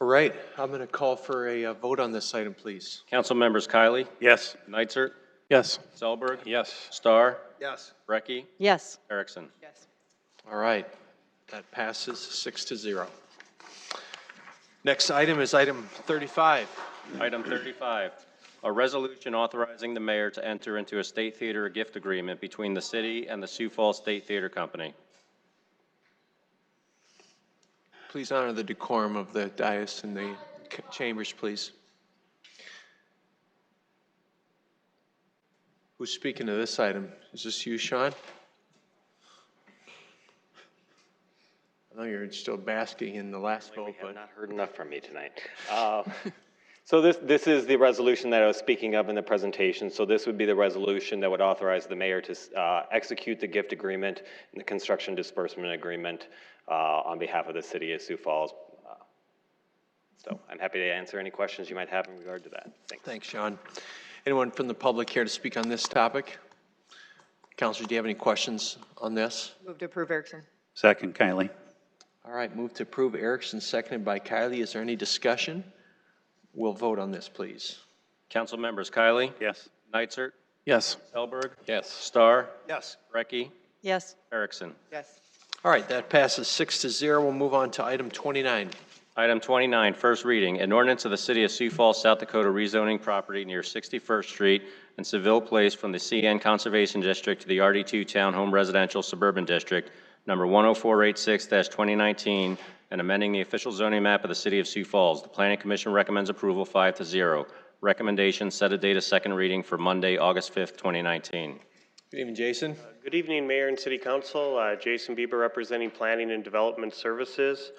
All right, I'm going to call for a vote on this item, please. Council members Kiley? Yes. Neitzer? Yes. Selberg? Yes. Starr? Yes. Brecky? Yes. Erickson? Yes. All right, that passes 6-0. Next item is item 35. Item 35, a resolution authorizing the mayor to enter into a State Theater gift agreement between the city and the Sioux Falls State Theater Company. Please honor the decorum of the dais and the chambers, please. Who's speaking to this item? Is this you, Sean? I know you're still basking in the last vote, but... You have not heard enough from me tonight. So this is the resolution that I was speaking of in the presentation. So this would be the resolution that would authorize the mayor to execute the gift agreement and the construction disbursement agreement on behalf of the city of Sioux Falls. So I'm happy to answer any questions you might have in regard to that. Thanks. Thanks, Sean. Anyone from the public here to speak on this topic? Councilors, do you have any questions on this? Move to approve, Erickson. Second, Kylie. All right, move to approve Erickson, seconded by Kylie. Is there any discussion? We'll vote on this, please. Council members Kylie? Yes. Neitzer? Yes. Elberg? Yes. Starr? Yes. Brecky? Yes. Erickson? Yes. All right, that passes 6-0. We'll move on to item 29. Item 29, first reading, an ordinance of the City of Sioux Falls, South Dakota rezoning property near 61st Street and Seville Place from the CN Conservation District to the RD2 Townhome Residential Suburban District, number 10486-2019, and amending the official zoning map of the City of Sioux Falls. The Planning Commission recommends approval 5-0. Recommendation, set a date of second reading for Monday, August 5th, 2019. Good evening, Jason. Good evening, Mayor and City Council. Jason Bieber representing Planning and Development Services.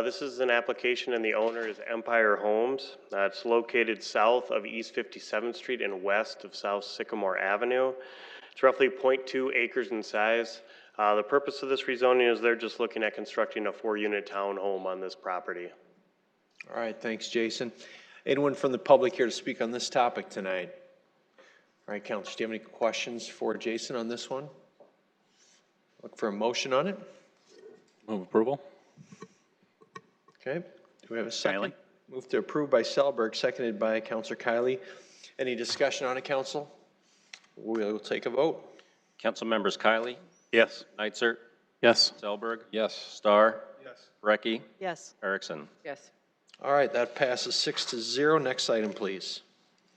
This is an application and the owner is Empire Homes. It's located south of East 57th Street and west of South Sycamore Avenue. It's roughly 0.2 acres in size. The purpose of this rezoning is they're just looking at constructing a 4-unit townhome on this property. All right, thanks, Jason. Anyone from the public here to speak on this topic tonight? All right, councilors, do you have any questions for Jason on this one? Look for a motion on it. Move approval. Okay, do we have a second? Move to approve by Selberg, seconded by Councilor Kylie. Any discussion on it, council? We'll take a vote. Council members Kylie? Yes. Neitzer? Yes. Selberg? Yes. Starr? Yes. Brecky? Yes. Erickson? Yes. All right, that passes 6-0. Next item, please.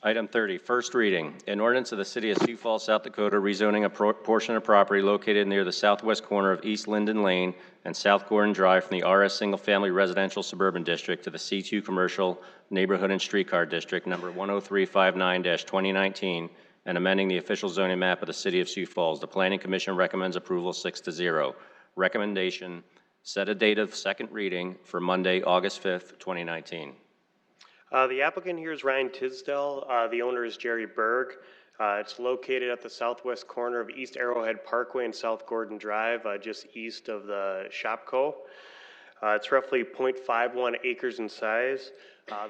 Item 30, first reading, an ordinance of the City of Sioux Falls, South Dakota rezoning a portion of property located near the southwest corner of East Linden Lane and South Gordon Drive from the RS Single Family Residential Suburban District to the C2 Commercial Neighborhood and Streetcar District, number 10359-2019, and amending the official zoning map of the City of Sioux Falls. The Planning Commission recommends approval 6-0. Recommendation, set a date of second reading for Monday, August 5th, 2019. The applicant here is Ryan Tisdale. The owner is Jerry Berg. It's located at the southwest corner of East Arrowhead Parkway and South Gordon Drive, just east of the Shopco. It's roughly 0.51 acres in size.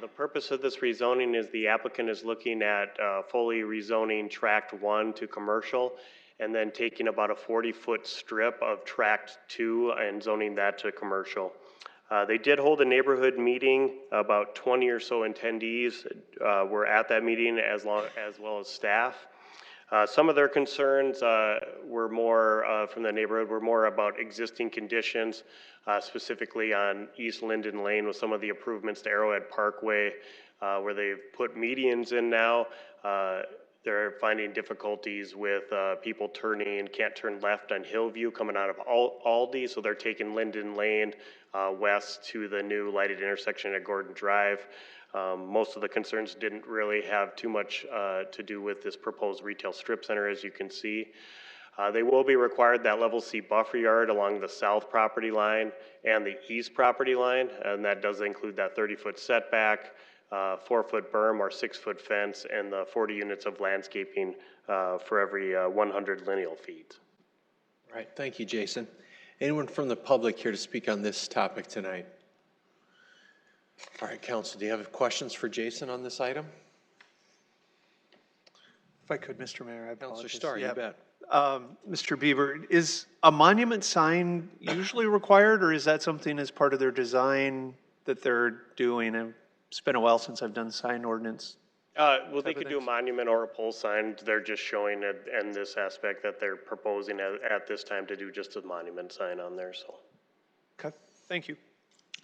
The purpose of this rezoning is the applicant is looking at fully rezoning Tract 1 to commercial and then taking about a 40-foot strip of Tract 2 and zoning that to commercial. They did hold a neighborhood meeting. About 20 or so attendees were at that meeting as well as staff. Some of their concerns were more from the neighborhood were more about existing conditions, specifically on East Linden Lane with some of the improvements to Arrowhead Parkway, where they've put medians in now. They're finding difficulties with people can't turn left on Hillview coming out of Aldi, so they're taking Linden Lane west to the new lighted intersection at Gordon Drive. Most of the concerns didn't really have too much to do with this proposed retail strip center, as you can see. They will be required that level C buffer yard along the south property line and the east property line, and that does include that 30-foot setback, 4-foot berm or 6-foot fence, and the 40 units of landscaping for every 100 lineal feet. All right, thank you, Jason. Anyone from the public here to speak on this topic tonight? All right, council, do you have questions for Jason on this item? If I could, Mr. Mayor, I apologize. Councilor Starr, you bet. Mr. Bieber, is a monument sign usually required, or is that something as part of their design that they're doing? It's been a while since I've done sign ordinance. Well, they could do a monument or a pole sign. They're just showing it in this aspect that they're proposing at this time to do just a monument sign on there. So. Okay, thank you.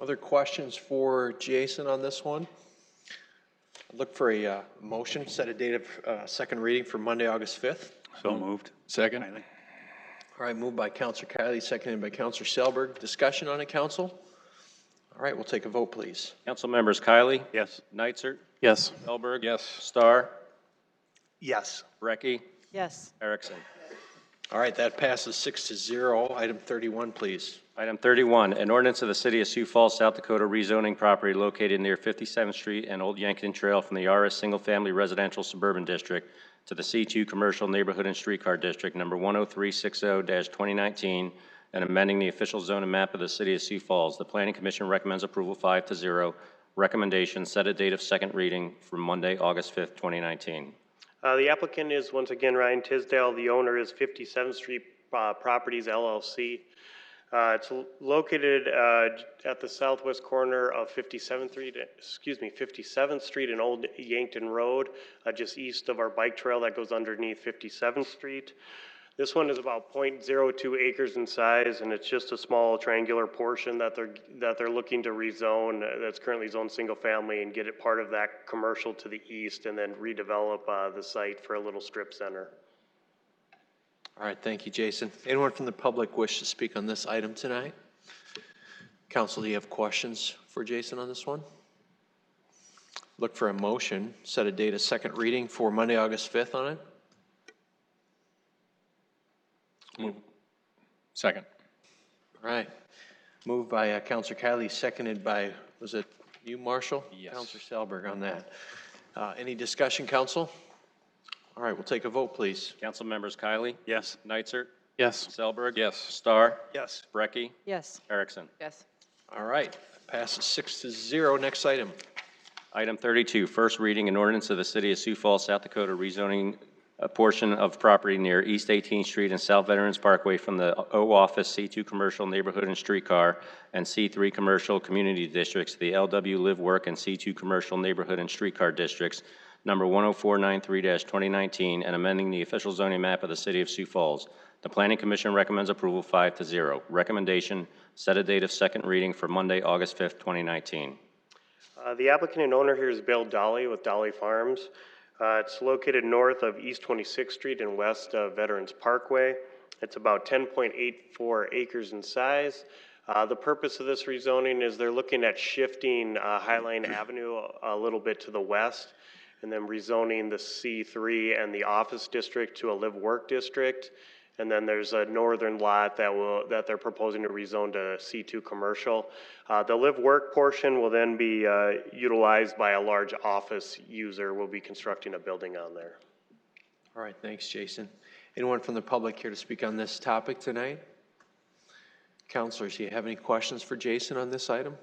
Other questions for Jason on this one? Look for a motion, set a date of second reading for Monday, August 5th. So moved. Second. All right, moved by Councilor Kylie, seconded by Councilor Selberg. Discussion on it, council? All right, we'll take a vote, please. Council members Kylie? Yes. Neitzer? Yes. Elberg? Yes. Starr? Yes. Brecky? Yes. Erickson? All right, that passes 6-0. Item 31, please. Item 31, an ordinance of the City of Sioux Falls, South Dakota rezoning property located near 57th Street and Old Yankton Trail from the RS Single Family Residential Suburban District to the C2 Commercial Neighborhood and Streetcar District, number 10360-2019, and amending the official zone and map of the City of Sioux Falls. The Planning Commission recommends approval 5-0. Recommendation, set a date of second reading for Monday, August 5th, 2019. The applicant is once again Ryan Tisdale. The owner is 57th Street Properties LLC. It's located at the southwest corner of 57th Street and Old Yankton Road, just east of our bike trail that goes underneath 57th Street. This one is about 0.02 acres in size, and it's just a small triangular portion that they're looking to rezone that's currently zoned single family and get it part of that commercial to the east, and then redevelop the site for a little strip center. All right, thank you, Jason. Anyone from the public wish to speak on this item tonight? Council, do you have questions for Jason on this one? Look for a motion, set a date of second reading for Monday, August 5th on it. Move. Second. All right. Moved by Councilor Kiley, seconded by, was it you, Marshall? Yes. Councilor Selberg on that. Any discussion, council? All right, we'll take a vote, please. Council members Kiley? Yes. Neitzer? Yes. Selberg? Yes. Starr? Yes. Brecky? Yes. Erickson? Yes. All right, passes 6-0. Next item. Item 32, first reading an ordinance of the City of Sioux Falls, South Dakota, rezoning a portion of property near East 18th Street and South Veterans Parkway from the O Office C2 Commercial Neighborhood and Streetcar and C3 Commercial Community Districts to the LW Live Work and C2 Commercial Neighborhood and Streetcar Districts, number 10493-2019, and amending the official zoning map of the City of Sioux Falls. The Planning Commission recommends approval 5-0. Recommendation, set a date of second reading for Monday, August 5th, 2019. The applicant and owner here is Bill Dolly with Dolly Farms. It's located north of East 26th Street and west of Veterans Parkway. It's about 10.84 acres in size. The purpose of this rezoning is they're looking at shifting Highline Avenue a little bit to the west and then rezoning the C3 and the office district to a live work district. And then there's a northern lot that they're proposing to rezone to C2 commercial. The live work portion will then be utilized by a large office user. We'll be constructing a building on there. All right, thanks, Jason. Anyone from the public here to speak on this topic tonight? Councilors, do you have any questions for Jason on this item?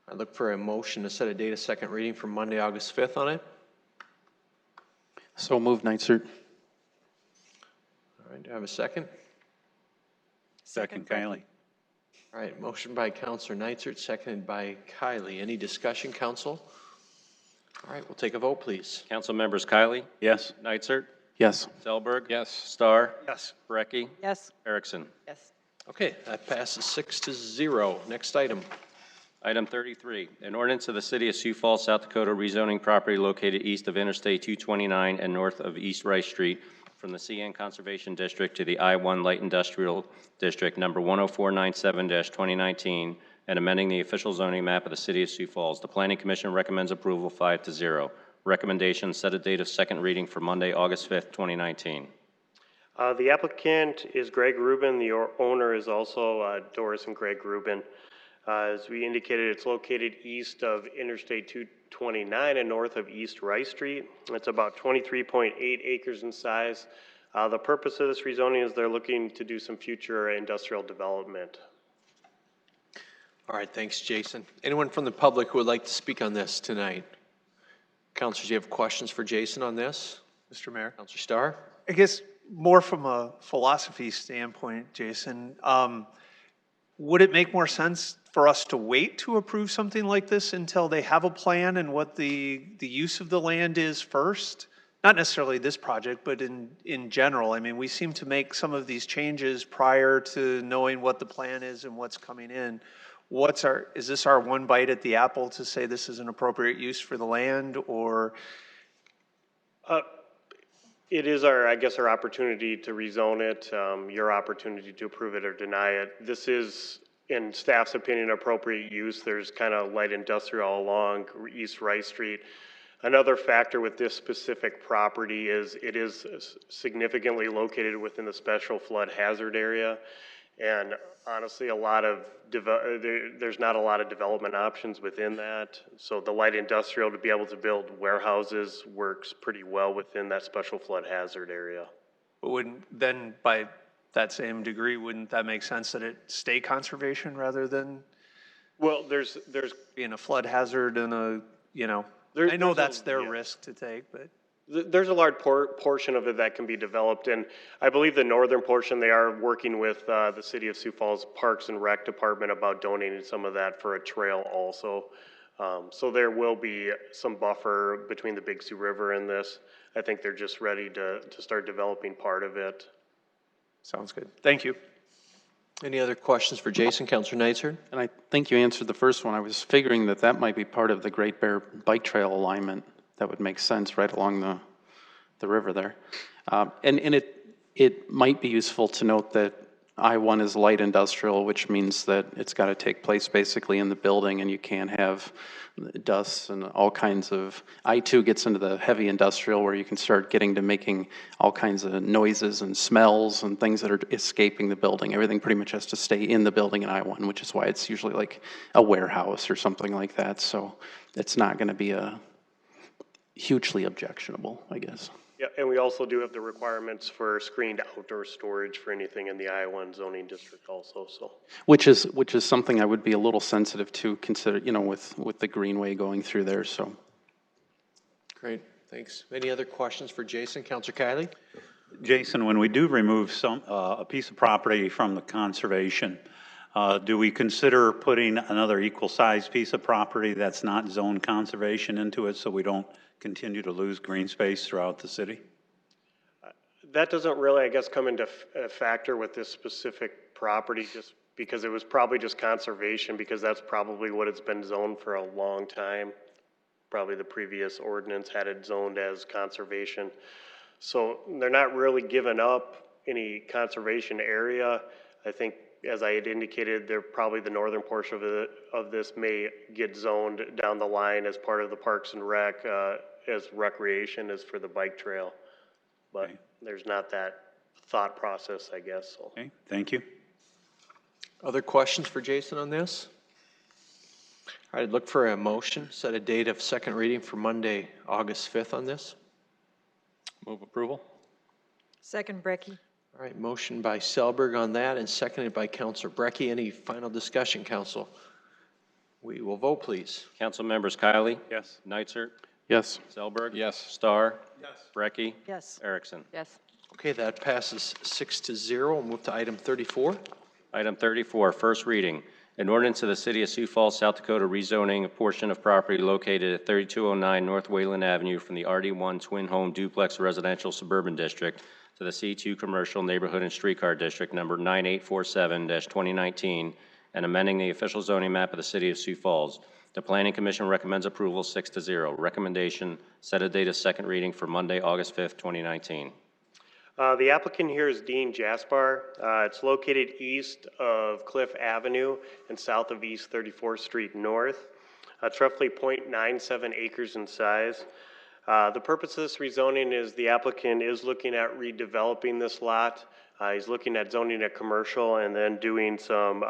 I look for a motion to set a date of second reading for Monday, August 5th on it. So moved, Neitzer. All right, do I have a second? Second, Kiley. All right, motion by Councilor Neitzer, seconded by Kiley. Any discussion, council? All right, we'll take a vote, please. Council members Kiley? Yes. Neitzer? Yes. Selberg? Yes. Starr? Yes. Brecky? Yes. Erickson? Yes. Okay, that passes 6-0. Next item. Item 33, an ordinance of the City of Sioux Falls, South Dakota, rezoning property located east of Interstate 229 and north of East Rice Street from the CN Conservation District to the I-1 Light Industrial District, number 10497-2019, and amending the official zoning map of the City of Sioux Falls. The Planning Commission recommends approval 5-0. Recommendation, set a date of second reading for Monday, August 5th, 2019. The applicant is Greg Rubin. The owner is also Doris and Greg Rubin. As we indicated, it's located east of Interstate 229 and north of East Rice Street. It's about 23.8 acres in size. The purpose of this rezoning is they're looking to do some future industrial development. All right, thanks, Jason. Anyone from the public who would like to speak on this tonight? Councilors, do you have questions for Jason on this? Mr. Mayor? Councilor Starr? I guess more from a philosophy standpoint, Jason, would it make more sense for us to wait to approve something like this until they have a plan and what the use of the land is first? Not necessarily this project, but in general. I mean, we seem to make some of these changes prior to knowing what the plan is and what's coming in. Is this our one bite at the apple to say this is an appropriate use for the land, or? It is our opportunity to rezone it, your opportunity to approve it or deny it. This is, in staff's opinion, appropriate use. There's kind of light industrial along East Rice Street. Another factor with this specific property is it is significantly located within the special flood hazard area. And honestly, there's not a lot of development options within that. So the light industrial to be able to build warehouses works pretty well within that special flood hazard area. But then by that same degree, wouldn't that make sense that it stay conservation rather than? Well, there's being a flood hazard and I know that's their risk to take, but. There's a large portion of it that can be developed, and I believe the northern portion, they are working with the City of Sioux Falls Parks and Rec Department about donating some of that for a trail also. So there will be some buffer between the Big Sioux River and this. I think they're just ready to start developing part of it. Sounds good. Thank you. Any other questions for Jason? Councilor Neitzer? And I think you answered the first one. I was figuring that that might be part of the Great Bear Bike Trail alignment. That would make sense right along the river there. And it might be useful to note that I-1 is light industrial, which means that it's got to take place basically in the building, and you can't have dust and all kinds of. I-2 gets into the heavy industrial where you can start getting to making all kinds of noises and smells and things that are escaping the building. Everything pretty much has to stay in the building in I-1, which is why it's usually like a warehouse or something like that. So it's not going to be a hugely objectionable, I guess. Yeah, and we also do have the requirements for screened outdoor storage for anything in the I-1 zoning district also, so. Which is something I would be a little sensitive to consider, with the greenway going through there, so. Great, thanks. Any other questions for Jason? Councilor Kiley? Jason, when we do remove a piece of property from the conservation, do we consider putting another equal-sized piece of property that's not zone conservation into it so we don't continue to lose green space throughout the city? That doesn't really, I guess, come into a factor with this specific property just because it was probably just conservation, because that's probably what it's been zoned for a long time. Probably the previous ordinance had it zoned as conservation. So they're not really giving up any conservation area. I think, as I had indicated, they're probably the northern portion of this may get zoned down the line as part of the Parks and Rec, as recreation as for the bike trail. But there's not that thought process, I guess. So. Okay, thank you. Other questions for Jason on this? All right, look for a motion, set a date of second reading for Monday, August 5th on this. Move approval. Second, Brecky. All right, motion by Selberg on that and seconded by Councilor Brecky. Any final discussion, Council? We will vote, please. Council members Kiley? Yes. Neitzer? Yes. Selberg? Yes. Starr? Yes. Brecky? Yes. Erickson? Yes. Okay, that passes 6-0. We'll move to item 34. Item 34, first reading. An ordinance of the City of Sioux Falls, South Dakota rezoning a portion of property located at 3209 North Wayland Avenue from the RD1 Twin Home Duplex Residential Suburban District to the C2 Commercial Neighborhood and Streetcar District number 9847-2019 and amending the official zoning map of the City of Sioux Falls. The Planning Commission recommends approval 6-0. Recommendation, set a date of second reading for Monday, August 5th, 2019. The applicant here is Dean Jaspar. It's located east of Cliff Avenue and south of East 34th Street North. It's roughly 0.97 acres in size. The purpose of this rezoning is the applicant is looking at redeveloping this lot. He's looking at zoning it commercial and then doing some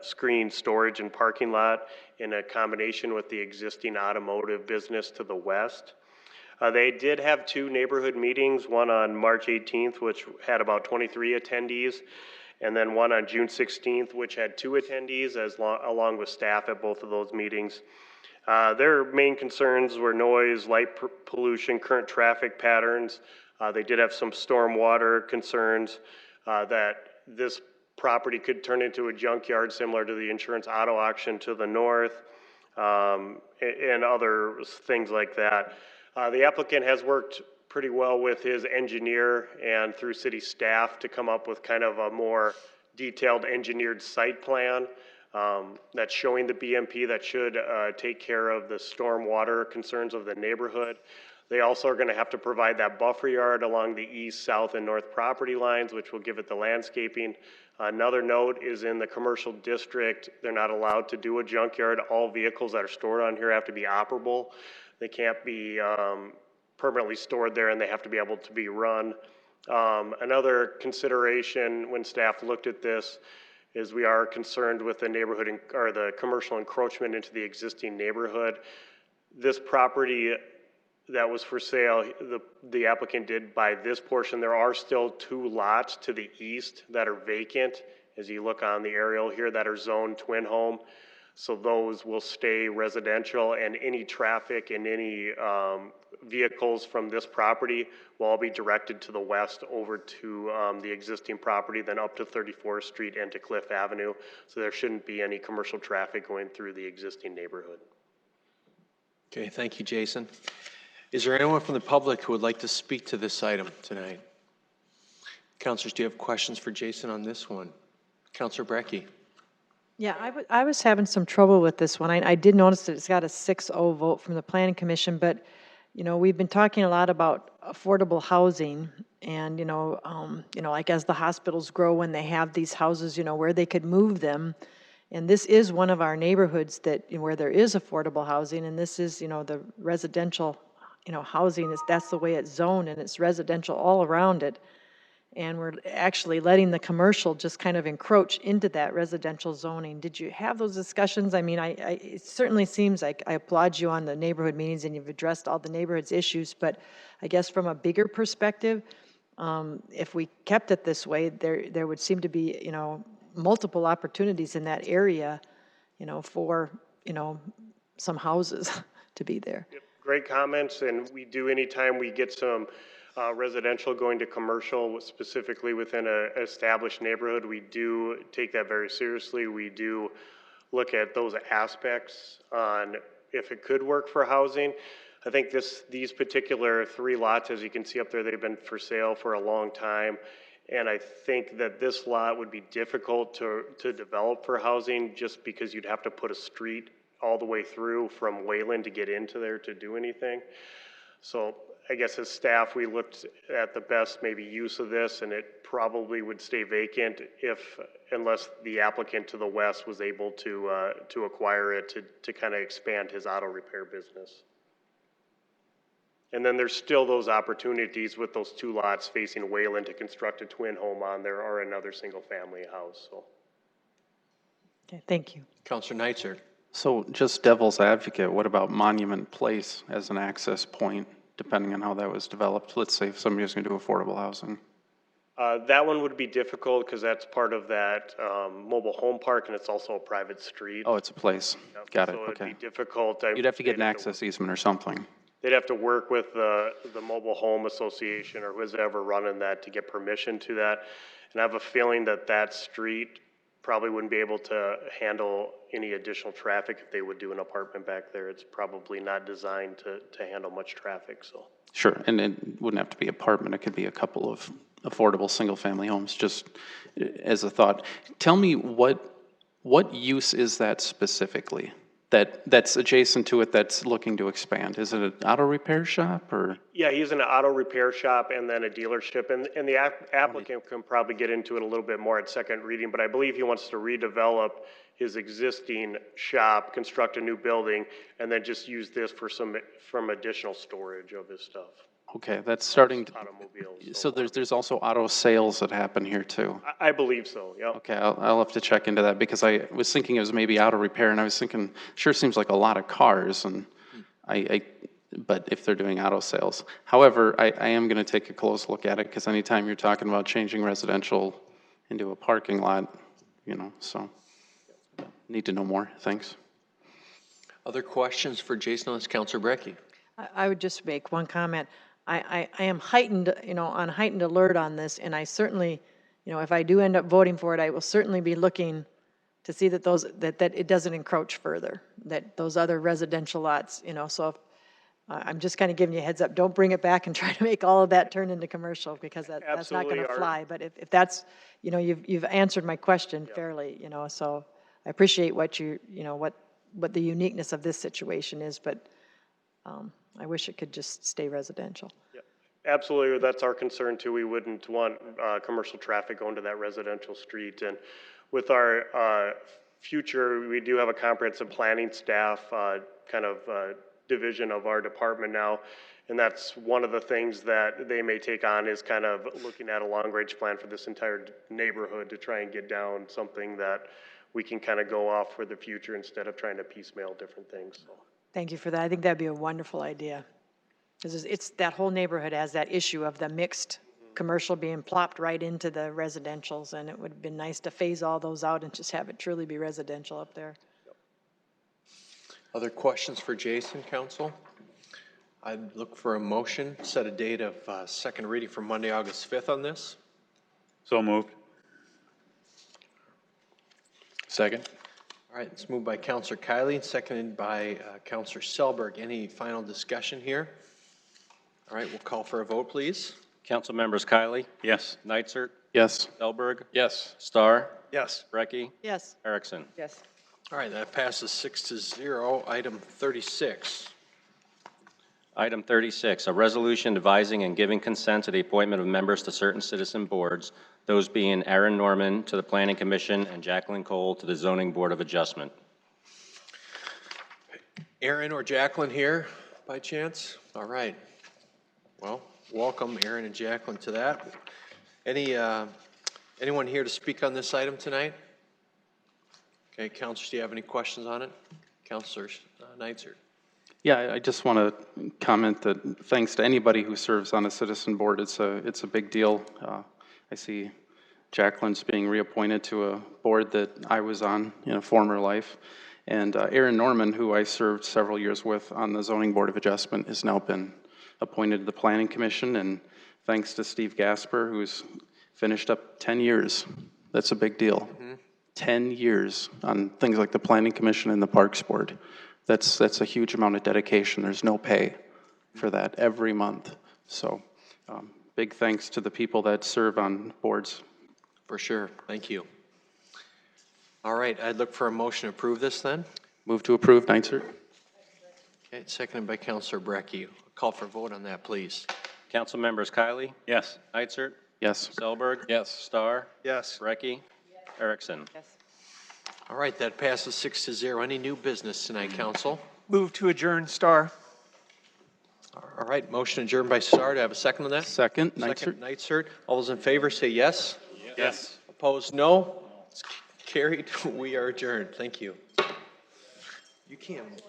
screened storage and parking lot in a combination with the existing automotive business to the west. They did have two neighborhood meetings, one on March 18th, which had about 23 attendees, and then one on June 16th, which had 2 attendees along with staff at both of those meetings. Their main concerns were noise, light pollution, current traffic patterns. They did have some stormwater concerns that this property could turn into a junkyard similar to the insurance auto auction to the north, and other things like that. The applicant has worked pretty well with his engineer and through city staff to come up with kind of a more detailed engineered site plan that's showing the BMP that should take care of the stormwater concerns of the neighborhood. They also are going to have to provide that buffer yard along the east, south, and north property lines, which will give it the landscaping. Another note is in the commercial district, they're not allowed to do a junkyard. All vehicles that are stored on here have to be operable. They can't be permanently stored there, and they have to be able to be run. Another consideration when staff looked at this is we are concerned with the neighborhood or the commercial encroachment into the existing neighborhood. This property that was for sale, the applicant did buy this portion. There are still 2 lots to the east that are vacant, as you look on the aerial here, that are zoned twin home. So those will stay residential, and any traffic and any vehicles from this property will all be directed to the west over to the existing property, then up to 34th Street and to Cliff Avenue. So there shouldn't be any commercial traffic going through the existing neighborhood. Okay, thank you, Jason. Is there anyone from the public who would like to speak to this item tonight? Councilors, do you have questions for Jason on this one? Councilor Brecky. Yeah, I was having some trouble with this one. I did notice that it's got a 6-0 vote from the Planning Commission, but, you know, we've been talking a lot about affordable housing and, you know, like as the hospitals grow, when they have these houses, you know, where they could move them. And this is one of our neighborhoods that, you know, where there is affordable housing, and this is, you know, the residential, you know, housing that's the way it's zoned, and it's residential all around it. And we're actually letting the commercial just kind of encroach into that residential zoning. Did you have those discussions? I mean, it certainly seems like I applaud you on the neighborhood meetings and you've addressed all the neighborhood's issues, but I guess from a bigger perspective, if we kept it this way, there would seem to be, you know, multiple opportunities in that area, you know, for, you know, some houses to be there. Yep, great comments, and we do anytime we get some residential going to commercial, specifically within an established neighborhood, we do take that very seriously. We do look at those aspects on if it could work for housing. I think these particular 3 lots, as you can see up there, they've been for sale for a long time. And I think that this lot would be difficult to develop for housing just because you'd have to put a street all the way through from Wayland to get into there to do anything. So I guess as staff, we looked at the best maybe use of this, and it probably would stay vacant unless the applicant to the west was able to acquire it to kind of expand his auto repair business. And then there's still those opportunities with those 2 lots facing Wayland to construct a twin home on there or another single family house. So. Okay, thank you. Councilor Neitzer. So just devil's advocate, what about Monument Place as an access point, depending on how that was developed? Let's say if somebody was going to do affordable housing. That one would be difficult because that's part of that mobile home park, and it's also a private street. Oh, it's a place. Yep. Got it, So okay. it'd be difficult. You'd have to get an access easement or something. They'd have to work with the Mobile Home Association or who's ever running that to get permission to that. And I have a feeling that that street probably wouldn't be able to handle any additional traffic if they would do an apartment back there. It's probably not designed to handle much traffic, so. Sure, and it wouldn't have to be apartment. It could be a couple of affordable single-family homes, just as a thought. Tell me what use is that specifically? That's adjacent to it that's looking to expand? Is it an auto repair shop or? Yeah, he's an auto repair shop and then a dealership, and the applicant can probably get into it a little bit more at second reading, but I believe he wants to redevelop his existing shop, construct a new building, and then just use this for some additional storage of his stuff. Okay, that's starting to, automobiles. so there's also auto sales that happen here too? I believe so, yeah. Okay, I'll have to check into that because I was thinking it was maybe auto repair and I was thinking, sure seems like a lot of cars and but if they're doing auto sales. However, I am going to take a close look at it because anytime you're talking about changing residential into a parking lot, you know, so need to know more. Thanks. Other questions for Jason? That's Councilor Brecky. I would just make one comment. I am heightened, you know, on heightened alert on this, and I certainly, you know, if I do end up voting for it, I will certainly be looking to see that that it doesn't encroach further, that those other residential lots, you know, so if, I'm just kind of giving you a heads up, don't bring it back and try to make all of that turn into commercial because that's not going to fly. But if that's, you know, you've answered my question fairly, you know, so I appreciate what what the uniqueness of this situation is, but I wish it could just stay residential. Yeah, absolutely. That's our concern too. We wouldn't want commercial traffic going to that residential street. And with our future, we do have a comprehensive planning staff division of our department now. And that's one of the things that they may take on is kind of looking at a long-range plan for this entire neighborhood to try and get down something that we can kind of go off for the future instead of trying to piecemeal different things. So. Thank you for that. I think that'd be a wonderful idea. Because it's that whole neighborhood has that issue of the mixed commercial being plopped right into the residentials, and it would have been nice to phase all those out and just have it truly be residential up there. Other questions for Jason, Council? I'd look for a motion, set a date of second reading for Monday, August 5th on this. So moved. Second. All right, it's moved by Counselor Kiley and seconded by Counselor Selberg. Any final discussion here? All right, we'll call for a vote, please. Council members Kylie, Yes. Nitzert, Yes. Selberg, Yes. Starr, Yes. Brecky, Yes. Erickson. Yes. All right, that passes 6-0. Item 36. Item 36, a resolution advising and giving consent to the appointment of members to certain citizen boards, those being Aaron Norman to the Planning Commission and Jacqueline Cole to the Zoning Board of Adjustment. Aaron or Jacqueline here by chance? All right. Well, welcome Aaron and Jacqueline to that. Anyone here to speak on this item tonight? Okay, councilors, do you have any questions on it? Councilors, Nitzert. Yeah, I just want to comment that thanks to anybody who serves on a citizen board, it's a big deal. I see Jacqueline's being reappointed to a board that I was on in a former life. And Aaron Norman, who I served several years with on the Zoning Board of Adjustment, has now been appointed to the Planning Commission. And thanks to Steve Gasper, who's finished up 10 years. That's a big deal. 10 years on things like the Planning Commission and the Parks Board. That's a huge amount of dedication. There's no pay for that every month. So big thanks to the people that serve on boards. For sure. Thank you. All right, I'd look for a motion to approve this then. Move to approve, Nitzert. Okay, seconded by Counselor Brecky. Call for a vote on that, please. Council members Kylie, Yes. Nitzert, Yes. Selberg, Yes. Starr, Yes. Brecky, Erickson. Yes. All right, that passes 6-0. Any new business tonight, council? Move to adjourn, Star. All right, motion adjourned by Starr. Do I have a second on that? Second, Nitzert. Second, Nitzert. All those in favor say yes. Yes. Opposed, no. It's carried. We are adjourned. Thank you. You can't.